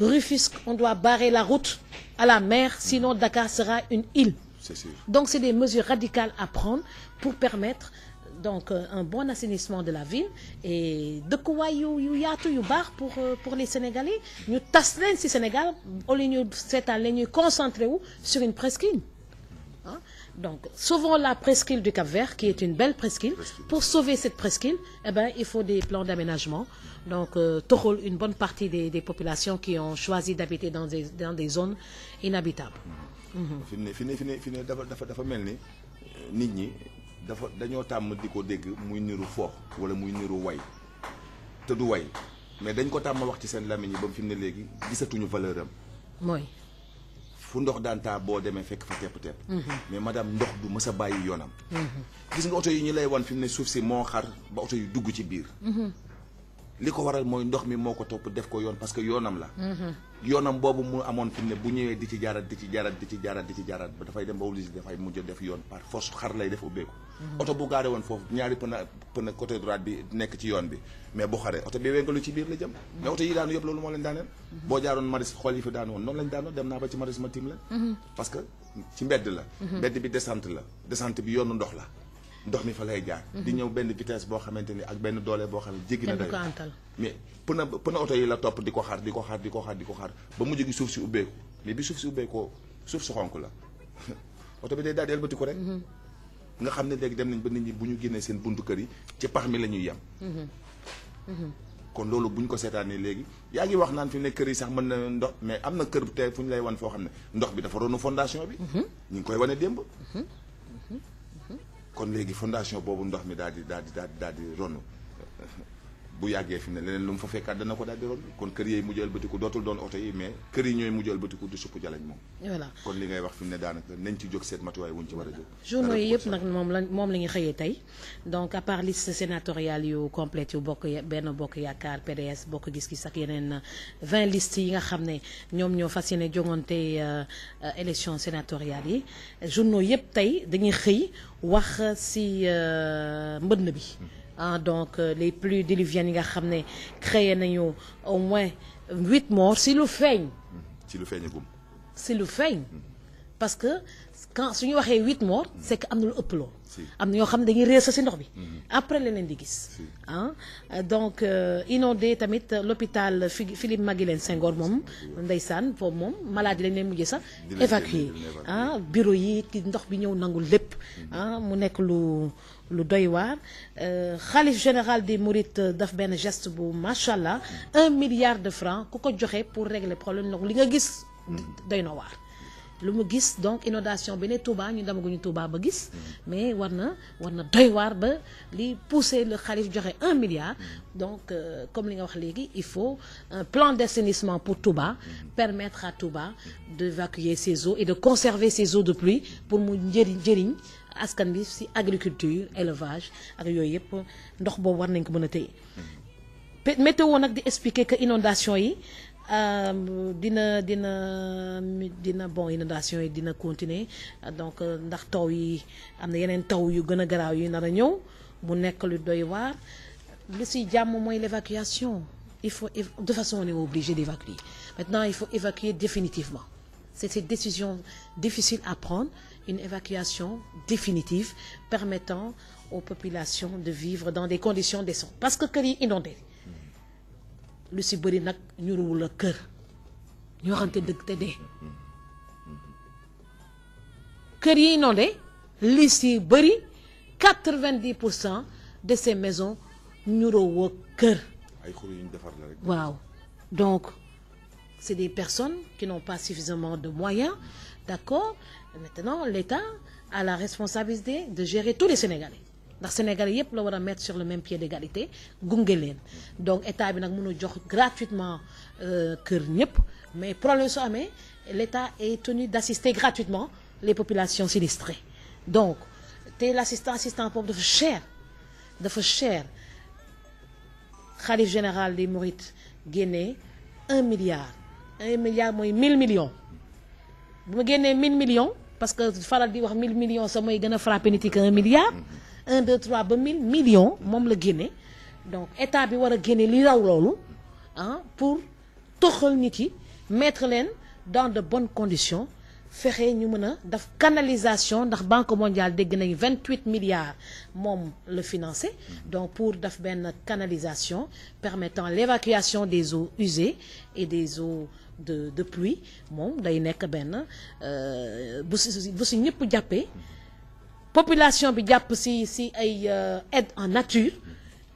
Rufisque, on doit barrer la route à la mer, sinon Dakar sera une île. C'est sûr. Donc c'est des mesures radicales à prendre pour permettre donc un bon assainissement de la ville et dëkkuwaay yu yaatu yu baax pour les Sénégalais ñu tas leen ci Sénégal au lieu ñu seetaan leen ñuy concentré wu sur une presqu'île donc sauvons la presqu'île du Cap-Vert qui est une belle presqu'île. Pour sauver cette presqu'île il faut des plans d'aménagement donc toxal une bonne partie des populations qui ont choisi d'habiter dans des zones inhabitables. fi ne dafa mel ni nit ñi dañoo tàmm di ko dégg muy niru fo wala muy niru way te du way mais dañ ko tàmm wax ci seen làmmiñ yi ba fi mu ne léegi gisatuñu valeur am. mooy. fu ndox daan taa boo demee fekk fa tepp-tepp. mais madame ndox du mës a bàyyi yoonam. gis nga oto yi ñu lay wan fi mu ne suuf si moo xar ba oto yu dugg ci biir. li ko waral mooy ndox mi moo ko topp def ko yoon parce que yoonam la. yoonam boobu mu amoon fi mu ne bu ñëwee di ci jaaraat ba dafay dem ba obligé dafay mujj def yoon par force xar lay def ubbeeku. oto bu gaare woon foofu ñaari pneu côté droite bi nekk ci yoon bi mais bu xaree oto bi wengalu ci biir la jëm. mais oto yi daanu yëpp loolu moo leen daaneel. boo jaaroon maris xool yi fi daanu woon noonu lañ daanoo dem naa ba ci maris ma tiim leen. parce que ci mbedd la. mbedd bi descente bi yoonu ndox la. ndox mi fa lay jaar. di ñëw benn vitesse boo xamante ni ak benn doole boo xam ne jéggi na day mais pneu oto yi la topp di ko xaar ba mujj gi suuf si ubbeeku mais bi suuf si ubbeekoo suuf si xonk la oto bi day daal di ëlbati ko rek. nga xam ne léegi dem nañ ba nit ñi bu ñu génnee seen buntu kër yi ci pax mi la ñuy yem. kon loolu bu ñu ko seetaanee léegi yaa ngi wax naan fi mu ne kër yi sax mën na ndox mais am na kër te fu ñu lay wan foo xam ne ndox bi dafa ronu fondation bi. ñu ngi koy wane démb. kon léegi fondation boobu ndox mi daal di ronu bu yàggee fi ne leneen lu mu fa fekkaat dana ko daal di ronu kon kër yi mujjal bëtiku dootul doon oto yi mais kër yi ñooy mujjal bëtiku du supp jalañ moom. voilà kon li ngay wax fi mu ne daanaka nañ ci jóg seet matuwaay wuñ ci war a jóg. journaux yi yëpp nag moom la ñu xëyee tey donc à part liste sénatoriale yu complète yu benn bokk yaakaar PDS bokk gis-gis ak yeneen 20 listes yi nga xam ne ñoom ñoo fas yéene jongante élection sénatoriale yi journaux yëpp tey dañuy xëy wax ci mbënn bi. Donc les pluies diluviennes yi nga xam ne créé nañu au moins 8 morts si lu feeñ. ci lu feeñagum. si lu feeñ. parce que quand su ñu waxee 8 morts c'est que am na lu ëpp loolu. am na ñoo xam ne dañuy réer sa si ndox bi. après leneen di gis. donc inondé tamit l'hôpital Philippe Maguilène Senghor moom ndeysaan foofu moom maladie lañ leen mujjee sax. évacué bureau yi ki ndox bi ñëw nangu lépp. mu nekk lu doy waar xalif général des Mourides daf benn geste bu macha allah 1 milliard de francs ku ko joxe pour régler problème donc li nga gis doy na waar. lu mu gis donc inondation bi ne Touba ñu demaguñu Touba ba gis mais war na doy waar ba li pousser le xalif joxe 1 milliard donc comme li nga wax léegi il faut un plan d'assainissement pour Touba permettre à Touba d'évacuer ses eaux et de conserver ses eaux de pluie pour mu njëriñ askan bi ci agriculture élevage ak yooyu yëpp ndox boobu war nañ ko mën a téye météo nag di expliquer que inondation yi dina bon inondation yi dina continuer donc ndax taw yi am na yeneen taw yu gën a garaaw yu nar a ñëw mu nekk lu doy waar lu ci jàmm mooy l'évacuation il faut de façon on est obligé d'évacuer maintenant il faut évacuer définitivement c'est cette décision difficile à prendre une évacuation définitive permettant aux populations de vivre dans des conditions décentes parce que kër yi inondé lu ci bëri nag ñuruwul a kër ñu waxante dëgg te dee kër yi inondé li ci bëri 90% de ces maisons ñuruwul kër. ay xur yu ñu defar la rek. waaw donc c'est des personnes qui n'ont pas suffisamment de moyens d'accord Maintenant l'État a la responsabilité de gérer tous les Sénégalais ndax Sénégalais yépp la war a mettre sur le même pied d'égalité gunge leen donc état bi nag mënu jox gratuitement kër ñépp mais problème su amee l'État est tenu d'assister gratuitement les populations sinistrées donc te assistant boobu dafa cher xalif général des Mourides génnee 1 milliard mooy 1000 millions bu ma génnee 1000 millions parce que faral di wax 1000 millions sa mooy gën a frappé nit yi que 1 milliard 1 2 3 ba 1000 millions moom la génne donc état bi war a génne li raw loolu pour toxal nit yi mettre leen dans de bonnes conditions fexe ñu mën a def canalisation ndax Banque mondiale dégg nañu 28 milliards moom le financé donc pour def benn canalisation permettant l'évacuation des eaux usées et des eaux de pluie moom day nekk benn bu si ñëpp jàppee population bi jàpp si ay aide en nature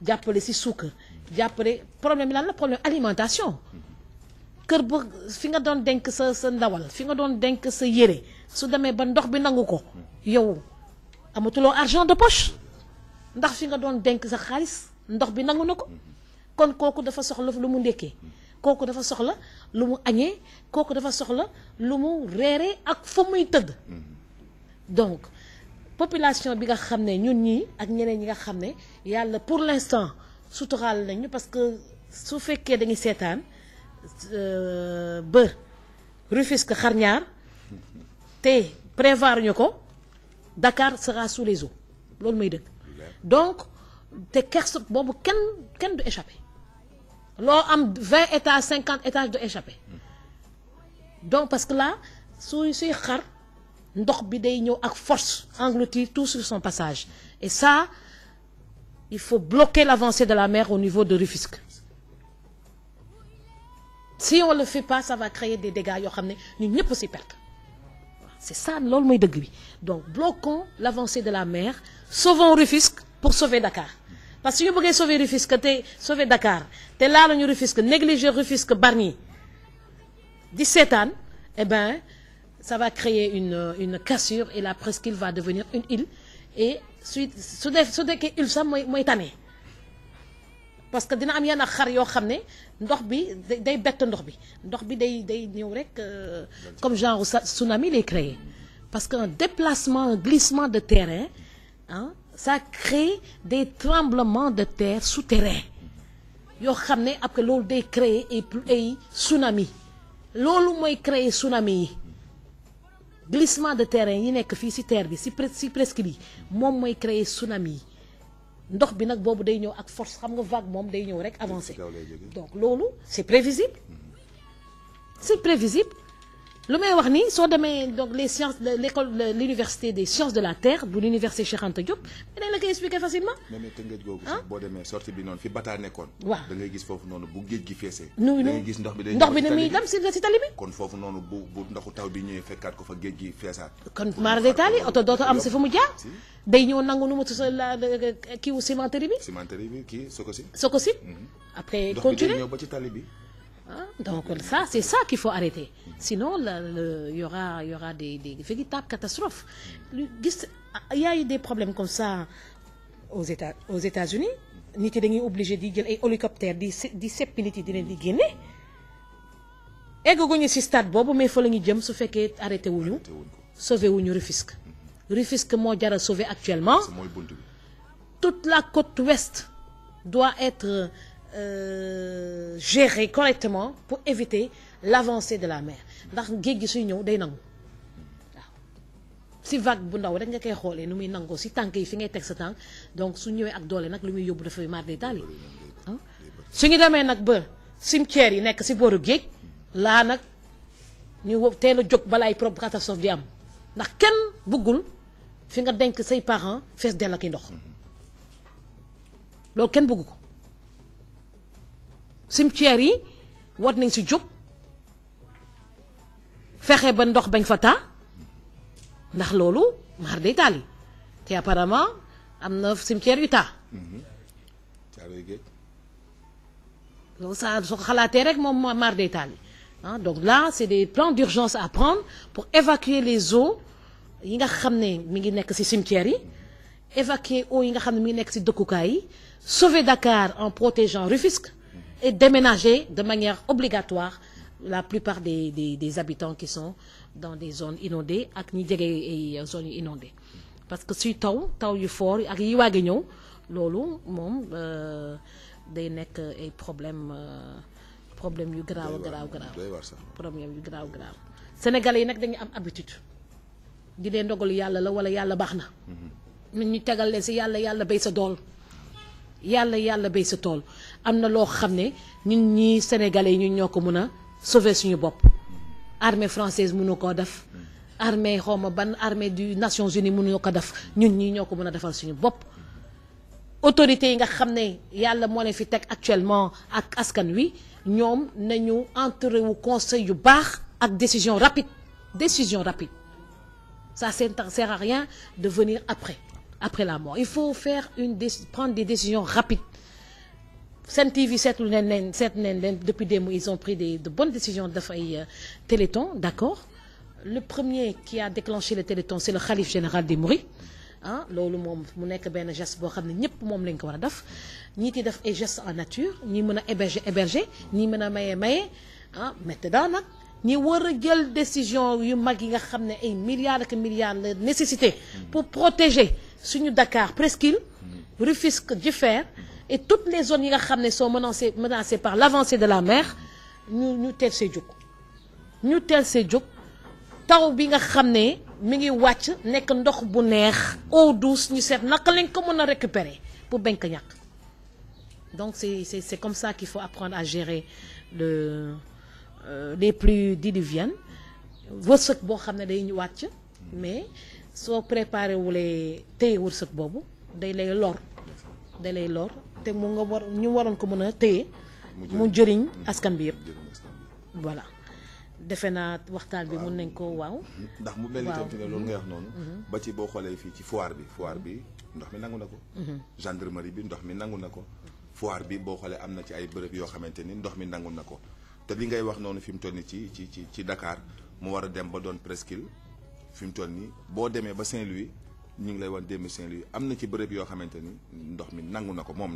jàppale si suukar jàppale problème bi lan la problème alimentation kër ba fi nga doon denk sa ndawal fi nga doon denk sa yére su demee ba ndox bi nangu ko yow amatuloo argent de poche ndax fi nga doon denk sa xaalis ndox bi nangu na ko kon kooku dafa soxla lu mu ndekkee kooku dafa soxla lu mu añee kooku dafa soxla lu mu reeree ak fa muy tëdd donc population bi nga xam ne ñun ñii ak ñeneen ñi nga xam ne yàlla pour l'instant suturaal nañu parce que su fekkee dañuy seetaan ba Rufisque xar ñaar te prévoir ñu ko Dakar sera sous les eaux loolu mooy dëgg donc te kersa boobu kenn du échappé loo am 20 étages 50 étages du échappé donc parce que là suy xar ndox bi day ñëw ak force engloutir tout sur son passage et ça il faut bloquer l'avancée de la mer au niveau de Rufisque si on le fait pas ça va créer des dégâts yoo xam ne ñun ñëpp ci perte c'est ça loolu mooy dëgg bi donc bloquons l'avancée de la mer sauvons Rufisque pour sauver Dakar parce que ñu bëggee sauver Rufisque te sauver Dakar te laala ñu Rufisque négliger Rufisque Bargny di seetaan eh ben ça va créer une cassure et la presqu'île va devenir une île et su dekkee île sax mooy tane parce que dina am yenn xar yoo xam ne ndox bi day bett ndox bi day ñëw rek comme genre tsunami lay créer parce qu'un déplacement un glissement de terrain ça crée des tremblements de terre souterrains yoo xam ne après loolu day créer ay tsunami loolu mooy créer tsunami yi glissement de terrain yi nekk fii ci terre bi ci presqu'île yi moom mooy créer tsunami yi ndox bi nag boobu day ñëw ak force xam nga vague moom day ñëw rek avancer donc loolu c'est prévisible lu may wax ni soo demee donc les sciences l'université des sciences de la terre bu l'université Cheikh Anta Diop dañ la koy expliquer facilement. même Tëngéej googu sax boo demee sortie bi noonu fi bataa nekkoon. waaw da ngay gis foofu noonu bu géej gi feesee. da ngay gis ndox bi day ni muy dem si tali bi. kon foofu noonu bu ndoxu taw bi ñëwee fekkaat ko fa géej gi feesaat. kon mara day taali oto dootu am si fu mu jaar. day ñëw nangu nu mu tudd la kii wu cimenterie bi. cimenterie bi kii Sococim. après ndox continuer bi day ñëw ba ci tali bi. donc ça c'est ça qu'il faut arrêter sinon il y aura des véritables catastrophes gis il y a eu des problèmes comme ça aux États-Unis nit yi dañuy obligé di jël ay hélicoptères di seppi nit yi di leen di génne eggaguñu ci stade boobu mais fa la ñu jëm su fekkee arrêté wuñu sauver wuñu Rufisque moo jar a sauver actuellement toute la côte ouest doit être gérer correctement pour éviter l'avancée de la mer ndax géej gi suy ñëw day nangu waaw si vague bu ndaw rek nga koy xoolee nu muy nangoo si tànk yi fi ngay teg sa tànk donc su ñëwee ak doole nag lu muy yóbbu dafay mar day taali su ñu demee nag ba cimetière yi nekk si booru géej laa nag ñu teel a jóg balaay propre catastrophe di am ndax kenn bëggul fi nga denk say parents fees dell ak i ndox loolu kenn bëggu ko cimetière yi war nañ ci jóg fexe ba ndox bañ fa taa ndax loolu maar day taal yi te apparemment am na cimetière yu taa loolu saa soo ko xalaatee rek moom maar day taal yi donc là c'est des plans d'urgence à prendre pour évacuer les eaux yi nga xam ne mi ngi nekk ci cimetière yi évacuer eau yi nga xam ne mi ngi nekk ci dëkkukaay yi sauver Dakar en protégeant Rufisque et déménager de manière obligatoire la plupart des habitants qui sont dans des zones inondées ak ñi jege ay zones yu inondées parce que suy taw yu fort ak yi waage ñëw loolu moom day nekk ay problème yu garaaw problème yu garaaw sénégalais yi nag dañu am habitude di dee ndogalu yàlla la wala yàlla baax na nit ñu tegal leen si yàlla béy sa dool yàlla béy sa tool am na loo xam ne ñun ñii sénégalais yi ñun ñoo ko mën a sauver suñu bopp armée française mënu koo def armée xawma ban armée du Nations Unies mënu ko def ñun ñii ñoo ko mën a defal suñu bopp autorités yi nga xam ne yàlla moo leen fi teg actuellement ak askan wi ñoom nañu entouré wu conseil yu baax ak décision rapide ça sert à rien de venir après la mort il faut prendre des décisions rapides Sen TV seetlu neen leen depuis démb ils ont pris de bonnes décisions def ay téléthon d'accord le premier qui a déclenché le téléthon c'est le khalife général des Mourides loolu moom mu nekk benn geste boo xam ne ñëpp moom lañ ko war a def ñii ti def ay gestes en nature ñi mën a héberger ñi mën a maye maintenant nag ñi war a jël décision yu mag yi nga xam ne ay milliards ak milliards la nécessité pour protéger suñu Dakar presqu'île Rufisque Jifeer et toutes les zones yi nga xam ne sont menacées par l'avancée de la mer ñu teel see jóg taw bi nga xam ne mi ngi wàcc nekk ndox bu neex eau douce ñu seet naka lañ ko mën a récupérer pour bañ ko ñàkk donc c'est comme ça qu'il faut apprendre à gérer les pluies diluviennes wërsëg boo xam ne day wàcc mais soo préparé wulee téye wërsëg boobu day lay lor te ñu waroon ko mën a téye mu jëriñ askan bi yëpp voilà defe naa waxtaan bi mën nañ ko waaw ndax mu mel ni tam fi ne loolu ngay wax noonu ba ci boo xoolee fii ci foire bi ndox mi nangu na ko gendarmerie bi ndox mi nangu na ko foire bi boo xoolee am na ci ay bërëb yoo xamante ni ndox mi nangu na ko te li ngay wax noonu fi mu toll nii ci Dakar mu war a dem ba doon presqu'île fi mu toll nii boo demee ba Saint-Louis ñu ngi lay wan démb Saint-Louis am na ci bërëb yoo xamante ni ndox mi nangu na ko moom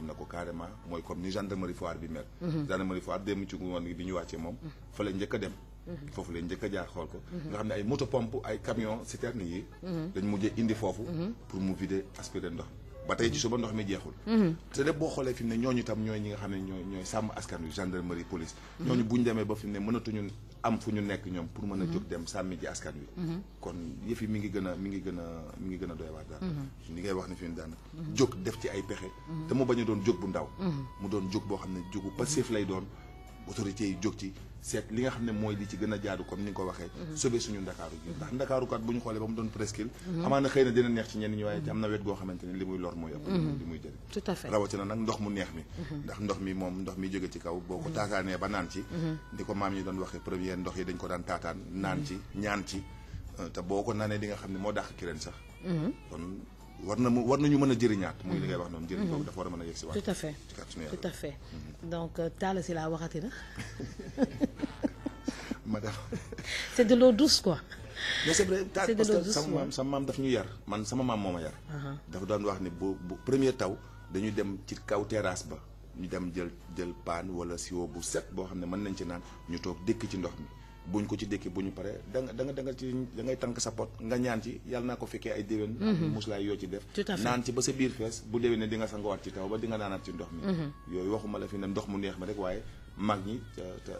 na ko carrément mooy comme ni gendarmerie foire bi mel gendarmerie foire démb ci ngoon bi ñu wàccee moom fa la njëkk a dem foofu la njëkk a jaar xool ko nga xam ne ay moto pompe ay camion citerne yi dañ mujjee indi foofu pour mu vider aspirer ndox ba tey ci suba ndox mi jeexul te lépp boo xoolee fi mu ne ñooñu tam ñooy ñi nga xam ne ñooy sàmm askan wi gendarmerie police ñooñu buñ demee ba fi mu ne mënatuñu am fu ñu nekk ñoom pour mën a jóg dem sàmmi ji askan wi kon yëf yi mi ngi gën a doy waar daal li ngay wax ne fi mu daanaka jóg def ci ay pexe te mu bañ a doon jóg bu ndaw mu doon jóg boo xam ne jógu passif lay doon autorités yi jóg ci seet li nga xam ne mooy li ci gën a jaadu comme ni nga ko waxee sauver suñu ndakaaru gi ndax ndakaaru kat bu ñu xoolee ba mu doon presqu'île amaana xëy na dina neex ci ñenn ñi waaye am na wet goo xamante ne li muy lor mooy ëpp li muy jëriñ tout à fait rawatina nag ndox mu neex mi ndax ndox mi jóge ci kaw boo ko taataanee ba naan ci ni ko maam yi doon waxee première ndox yi dañ ko daan taataan naan ci ñaan ci te boo ko naanee di nga xam ne moo dàq kireen sax kon war nañu mën a jëriñaat muy li ngay wax noonu jëriñ boobu dafa war a mën a yegg si waat tout à fait donc Talla Sylla waxati na madame c'est de l'eau douce quoi mais c'est vrai parce que sama maam daf ñu yar man sama maam moo ma yar dafa doon wax ne bu premier taw dañu dem ci kaw terrasse ba ñu dem jël paan wala siwo bu set boo xam ne mën nañ ci naan ñu toog dékk ci ndox mi buñ ko ci dékki bu ñu paree da ngay tànk sa pot nga ñaan ci yàlla naa ko fekkee ay déwén muslaay yoo ci def naan ci ba sa biir fees bu déwén ne di nga sangowaat ci taw ba di nga naanaat ci ndox mi yooyu waxuma la fi ne ndox mu neex ma rek waaye mag ñi te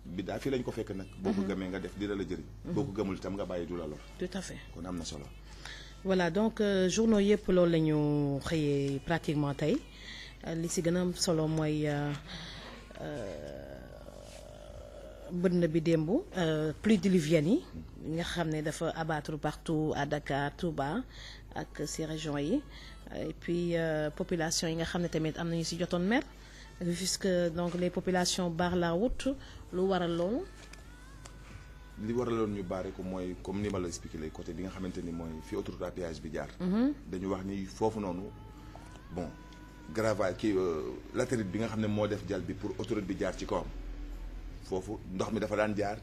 bi daa fii lañ ko fekk nag boo ko gëmee nga def dina la jëriñ boo ko gëmul itam nga bàyyi du la lor tout à fait kon am na solo voilà donc journaux yëpp loolu la ñu xëyee pratiquement tey li si gën a solo mooy bënn bi démb pluie diluvienne yi nga xam ne dafa abattre partout à Dakar Touba ak ces régions yi et puis population yi nga xam ne tamit am nañu si jotoon mer puisque donc les populations barrent la route lu waral loolu li waraloon ñu barré ko mooy comme ni ma la expliqué lay côté bi nga xamante ni mooy fi autoroute à péage bi jaar dañu wax ni foofu noonu bon gravage kii latérite bi nga xam ne moo def jal bi pour autoroute bi jaar ci kawam foofu ndox mi dafa daan jaar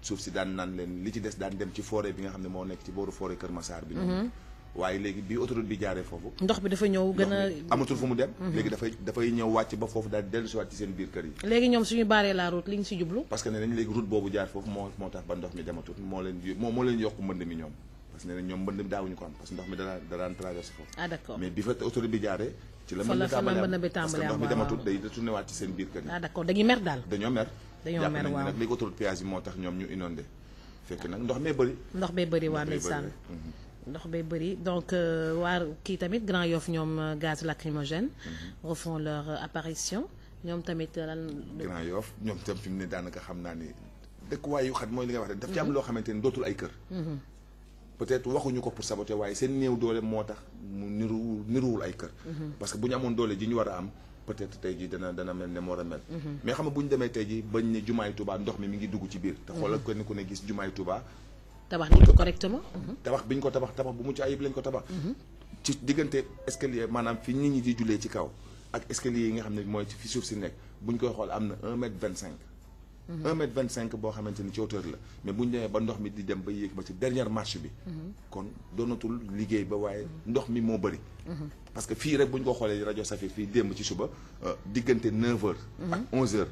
suuf si daan naan leen li ci des daan dem ci forêt bi nga xam ne moo nekk ci booru forêt Kër Massar bi noonu waaye léegi bi autoroute bi jaaree foofu ndox bi dafa ñëw gën a amatul fu mu dem léegi dafay ñëw wàcc ba foofu daal dellu siwaat ci seen biir kër yi léegi ñoom suñu baaree la route li ñu si jublu parce que ne nañ léegi route boobu jaar foofu moo tax ba ndox mi dematul moo leen yokk mbënd mi ñoom parce que ne ñoom mbënd mi daawuñu ko am parce que ndox mi da daan traversé foofu d'accord mais bi fa autoroute bi jaaree ci la mbënd bi tàmbalee parce que ndox mi dematul day retourné waat ci seen biir kër yi d'accord dañuy mer daal dañoo mer waaw nag léegi autoroute péage bi moo tax ñoom ñu inondé fekk nag ndox mee bëri waa ndeysaan ndox bay bëri donc waa kii tamit Grand Yoff ñoom gaz lacrymogène refont leur apparition ñoom tamit lan Grand Yoff ñoom tam fi mu ne daanaka xam naa ni dëkkuwaay yu xat mooy li nga wax rek daf ci am loo xamante ni dootul ay kër peut-être waxuñu ko pour saboter waaye seen néew doole moo tax mu niruwul ay kër parce que bu ñu amoon doole ji ñu war a am peut-être tey jii dana mel ne moo war a mel mais xam nga bu ñu demee tey jii bañ ne jumaay Touba ndox mi ngi dugg ci biir te xoolal kenn ku ne gis jumaay Touba tabax nañ ko correctement tabax bi ñu ko tabax bu mucc ayib lañ ko tabax ci diggante escalier maanaam fi nit ñi di jullee ci kaw ak escalier yi nga xam ne mooy fi suuf si nekk bu ñu koy xool am na 1m25 1m25 boo xamante ni ci hauteur la mais bu ñu demee ba ndox mi di dem ba yéeg ba ci dernière marche bi kon doonatul liggéey ba waaye ndox mi moo bëri parce que fii rek bu ñu ko xoolee rajo Safir fii démb ci suba diggante 9h ak 11h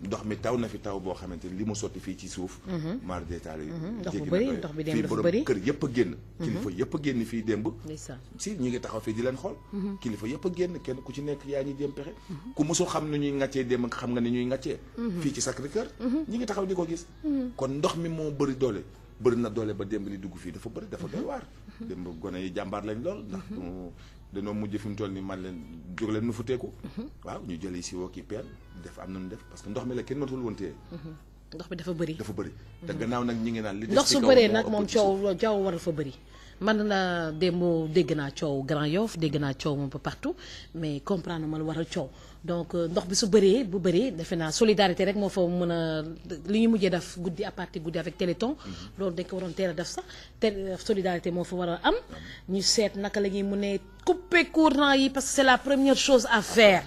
ndox mi taw na fi taw boo xamante ni li mu sotti fii ci suuf mar détail yi ndox bu bëri ndox bi dem dafa bëri kër yëpp a génn kilifa yëpp a génn fii démb si ñu ngi taxaw fii di leen xool kilifa yëpp a génn kenn ku ci nekk yaa ngi jéem pexe ku mosul xam ni ñuy ŋàccee démb xam nga ni ñuy ŋàccee fii ci Sacré-Cœur ñi ngi taxaw di ko gis kon ndox mi moo bëri doole bëri na doole ba démb li dugg fii dafa bëri dafa doy waar démb gone yi jàmbaar lañ lool ndax dañoo mujj fi mu toll ni man leen jóg leen nu fu teeku waaw ñu jëli si woo kii peen def am nañu def parce que ndox mi la kenn mënatul woon téye ndox bi dafa bëri te gannaaw nag ñi ngi naan li des ndox ci su kaw bëree nag moom coow war fa bëri man la démb dégg naa coow Grand Yoff dégg naa coow moom ba partout mais comprendre ma lu waral coow donc ndox bi su bëree bu bëree defe naa solidarité rek moo fa mën a li ñu mujjee def guddi à partir guddi avec Téléthon loolu dañ ko waroon teel a def sax te solidarité moo fa war a am ñu seet naka la ñuy mën a couper courant yi parce que c'est la première chose à faire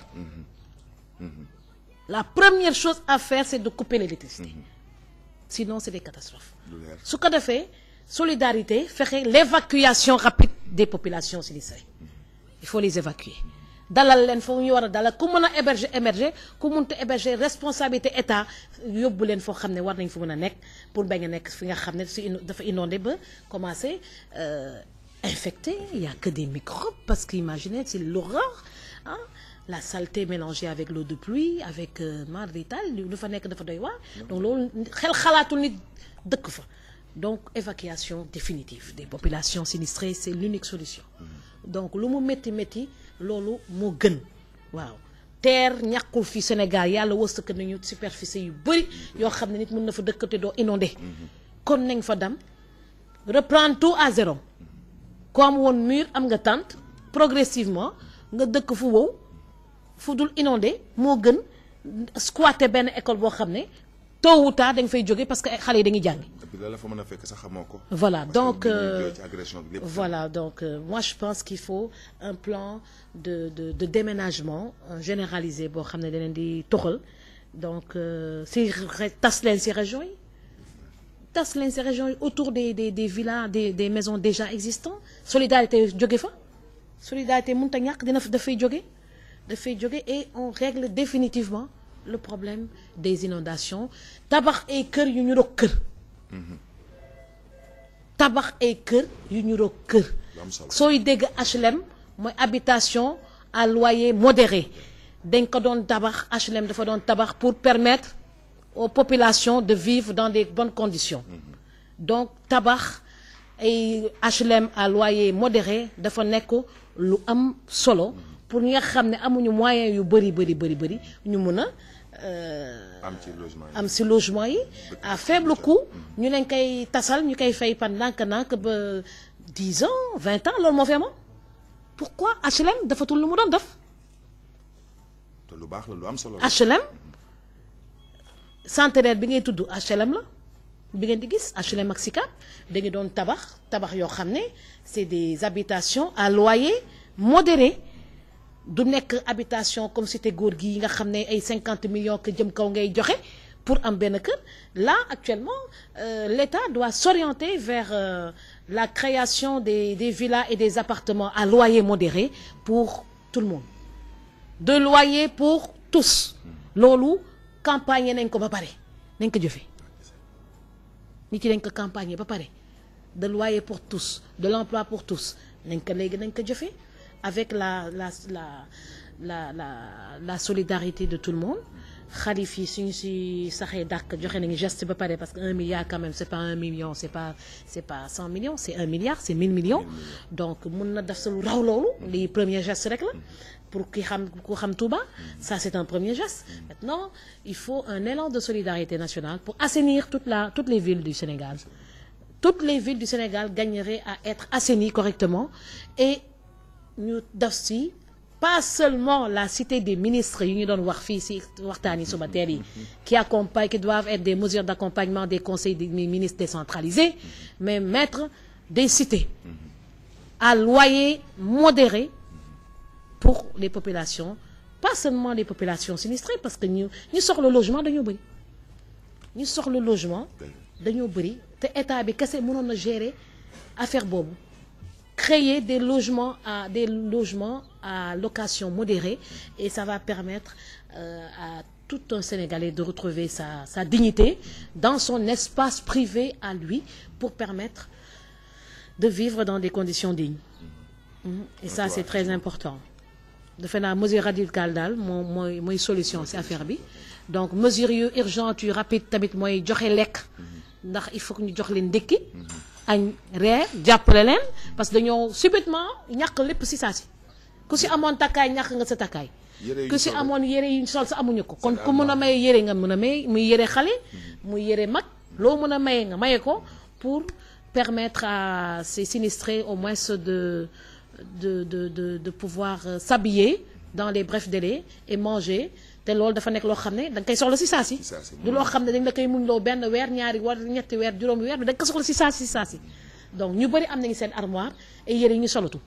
la première chose à faire c'est de couper l'électricité sinon c'est des catastrophes su ko defee solidarité fexe l'évacuation rapide des populations sinistrées il faut les évacuer dalal leen foofu ñu war a dalal ku mën a émerger ku mënta héberger responsabilité état yóbbu leen foo xam ne war nañ fa mën a nekk pour bañ a nekk fi nga xam ne si dafa inondé ba commencé infecté il y a que des microbes parce que imaginez c'est l'horreur ah la saleté mélangée avec l'eau de pluie avec mar d'Italie lu fa nekk dafa doy waar donc loolu xel xalaatul nit dëkk fa donc évacuation définitive des populations sinistrées c'est l'unique solution donc lu mu métti loolu moo gën waaw terre ñàkkul fi Sénégal yàlla wërsëg nañu superficie yu bëri yoo xam ne nit mën na fa dëkk te doo inondé kon nañ fa dem reprendre tout à zéro ku am woon mur am nga tente progressivement nga dëkk fu wow fu dul inondé moo gën squatter benn école boo xam ne tôt ou tard da nga fay jóge parce que xale yi dañuy jàngi. la fa mën a fekk sax xamoo ko. voilà donc voilà donc moi je pense qu'il faut un plan de déménagement généralisé boo xam ne da leen di toxal donc si tas leen si régions yi tas leen si régions yi autour des villas des maisons déjà existantes solidarité jóge fa solidarité mënut a ñàkk dafay jóge et on règle définitivement le problème des inondations tabax ay kër yu ñu roog kër tabax ay kër yu ñu roog kër sooy dégg HLM mooy habitation à loyer modéré dañ ko doon tabax HLM dafa doon tabax pour permettre aux populations de vivre dans des bonnes conditions donc tabax ay HLM à loyer modéré dafa nekk lu am solo pour ñi nga xam ne amuñu moyen yu bëri ñu mun a am ci logement yi à faible coût ñu leen koy tasal ñu koy fay par ndànk-ndànk ba 10 ans 20 ans loolu moo fi amoon pourquoi HLM dafatul lu mu doon def. te lu baax la lu am solo HLM centenaire bi ngay tudd HLM la bi ngeen di gis HLM ak Sicap dañu doon tabax yoo xam ne c'est des habitations à loyer modéré. du nekk habitation comme cité góor gi yi nga xam ne ay 50 millions que jëm kaw ngay joxe pour am benn kër. Là actuellement l'État doit s'orienter vers la création des villas et des appartements à loyer modéré pour tout le monde, de loyer pour tous. Loolu campagne nañ ko ba pare nañ ko jëfee nit yi nañ ko campagne ba pare de loyer pour tous, de l'emploi pour tous nañ ko léegi nañ ko jëfee avec la solidarité de tout le monde. Xalif yi suñu si saxee dàkk joxe nañu geste ba pare parce que 1 milliard quand même c'est pas 1 million, c'est pas 100 millions, c'est 1 milliard, c'est 1000 millions. Donc mun na def sa lu raw loolu lii premier geste rek la pour ku xam Touba. Ça c'est un premier geste. Maintenant il faut un élan de solidarité nationale pour assainir toutes les villes du Sénégal. Toutes les villes du Sénégal gagneraient à être assainies correctement et ñu def si pas seulement la cité des ministres yi ñu doon wax fii ci waxtaan yi suba teel yi qui doivent être des mesures d'accompagnement des conseils des ministres décentralisés, mais mettre des cités à loyer modéré pour les populations, pas seulement les populations sinistrées, parce que ñu soxla logement dañoo bëri ñu soxla logement dañoo bëri te état bi kese mënoon na gérer affaire boobu, créer des logements à location modérée, et ça va permettre à tout un Sénégalais de retrouver sa dignité dans son espace privé à lui pour permettre de vivre dans des conditions dignes. Et ça c'est très important. Defe naa mesure radicale daal mooy solution ci affaire bi. Donc mesure yu urgente yu rapide tamit mooy joxe lekk, ndax il faut que ñu jox leen ndékki añ reer jàppale leen parce que dañoo subitement ñàkk lépp ci saa si. Ku ci amoon takkaay ñàkk nga sa takkaay, ku ci amoon yére yu sol sa amuñu ko. Kon ku mën a maye yére nga mën a maye, muy yére xale muy yére mag, loo mën a maye nga maye ko pour permettre à ces sinistrés au moins de pouvoir s'habiller dans les brefs délais et manger. Te loolu dafa nekk loo xam ne da nga koy soxla ci saa si. Du loo xam ne dañ la koy muñ loo benn weer ñaari weer ñetti weer juróomi weer da nga ko soxla ci saa si. Donc ñu bëri am nañu seen armoire et yére yi ñu solatul.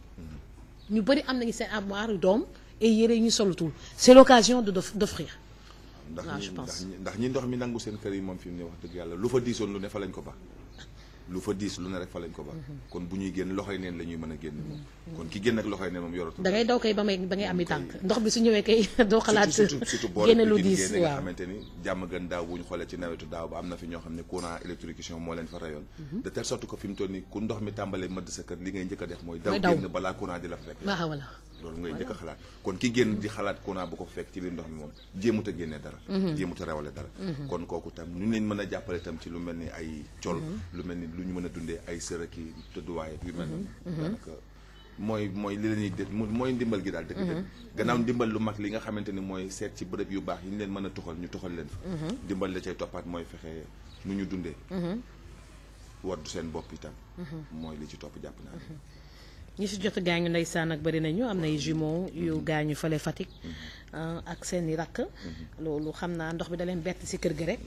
Ñu bëri am nañu seen armoire yu doom et yére yi ñu solatul. C'est l'occasion d'offrir. Je pense ndax ñi ndox mi nangu seen kër yi moom fi mu ne wax dëgg yàlla lu fa diisoon lu ne fa lañ ko ba. Lu fa diis lu ne rek fa lañ ko ba. Kon bu ñuy génn loxoy neen la ñuy mën a génn moom. Kon ki génn ak loxoy neen moom yoratu. da ngay daw kay ba ngay ami tànk ndox bi su ñëwee kay doo xalaat. surtout génne lu diis waaw nga xamante ni jàmm gën daaw bu ñu xoolee ci nawetu daaw ba am na fi ñoo xam ne courant électrocution moo leen fa rayoon. De telle sorte que fi mu toll nii ku ndox mi tàmbalee mëdd sa kër li ngay njëkk a def mooy. daw génn balaa courant di la fa fekk. waaw voilà. loolu ngay njëkk a xalaat kon ki génn di xalaat courant bu ko fekk ci biir ndox mi moom jéemut a génne dara. jéemut a rawale dara. kon kooku tam ñu leen mën a jàppale tam ci lu mel ni ay col. lu mel ni lu ñu mën a dundee ay sërëki tëdduwaay yu mel noonu. daanaka mooy li la ñuy def mooy ndimbal gi daal dëgg-dëgg. gannaaw ndimbal lu mag li nga xamante ni mooy seet ci bërëb yu baax yi ñu leen mën a tuxal ñu tuxal leen fa. ndimbal la cay toppaat mooy fexe nu ñu dundee. waddu seen bopp itam. mooy li ci topp jàpp naa ne. ñi si jot gaañu ndeysaan ak bëri nañu am nay jumeaux yu gaañu fale Fatick ak seen i rakk. loolu xam naa ndox bi da leen bett si kër gi rek.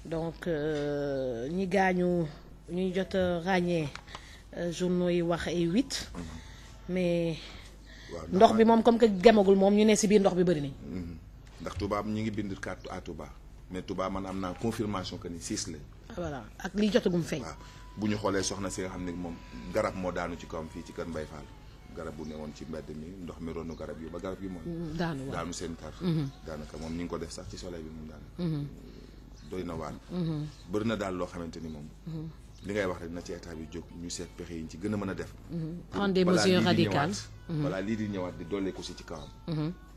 Donc ñi gaañu ñuy jot ràññee journaux yi wax ay 8. mais ndox bi moom comme que gemagul moom ñu ne si biir ndox bi bëri nañ. ndax Touba ñu ngi bind carte à Touba mais Touba man am naa confirmation que ni 6 la. voilà ak liy jotagum feeñ. bu ñu xoolee soxna si nga xam ne moom garab moo daanu ci kawam fii ci kër Mbaye Fall garab bu newoon ci mbedd mi ndox mi ronu garab yi ba garab yi moom daanu seen kar daanaka moom ñu ngi ko def sax ci soleil bi moom daanaka doy na waar bëri na daal loo xamante ni moom li ngay wax rek na ci état bi jóg ñu seet pexe yi ñu ci gën a mën a def prendre des mesures radicales balaa lii di ñëwaat di dollee ko si ci kawam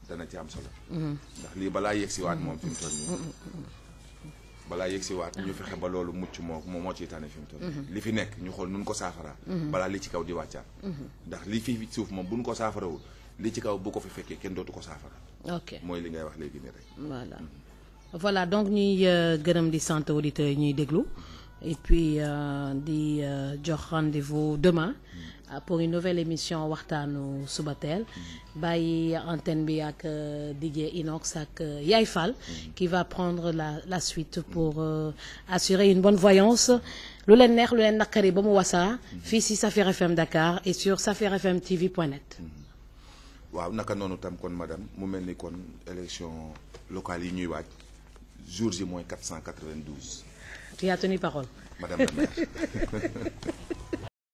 dana ci am solo ndax lii balaa yegg si waat moom fi mu toll nii balaa yegg si waat ñu fexe ba loolu mucc moo ciy tane fi mu toll li fi nekk ñu xool nun ko saafara balaa li ci kaw di wàccaat ndax li fi suuf moom buñ ko saafarawul li ci kaw bu ko fi fekkee kenn dootu ko saafara mooy li ngay wax léegi nii rek voilà donc ñuy gërëm di sant auditeurs yi ñuy déglu et puis di jox rendez-vous demain pour une nouvelle émission waxtaanu Subatel bàyyi antenne bi ak DJ Inox ak Yaay Fall qui va prendre la suite pour assurer une bonne voyance lu leen neex lu leen naqari ba mu wasaa fii si Safir FM Dakar et sur safirfmtv.net. waaw naka noonu tam kon madame mu mel ni kon élection locale yi ñuy waaj jour J mooy 492. Tu as tenu parole. Madame la maire.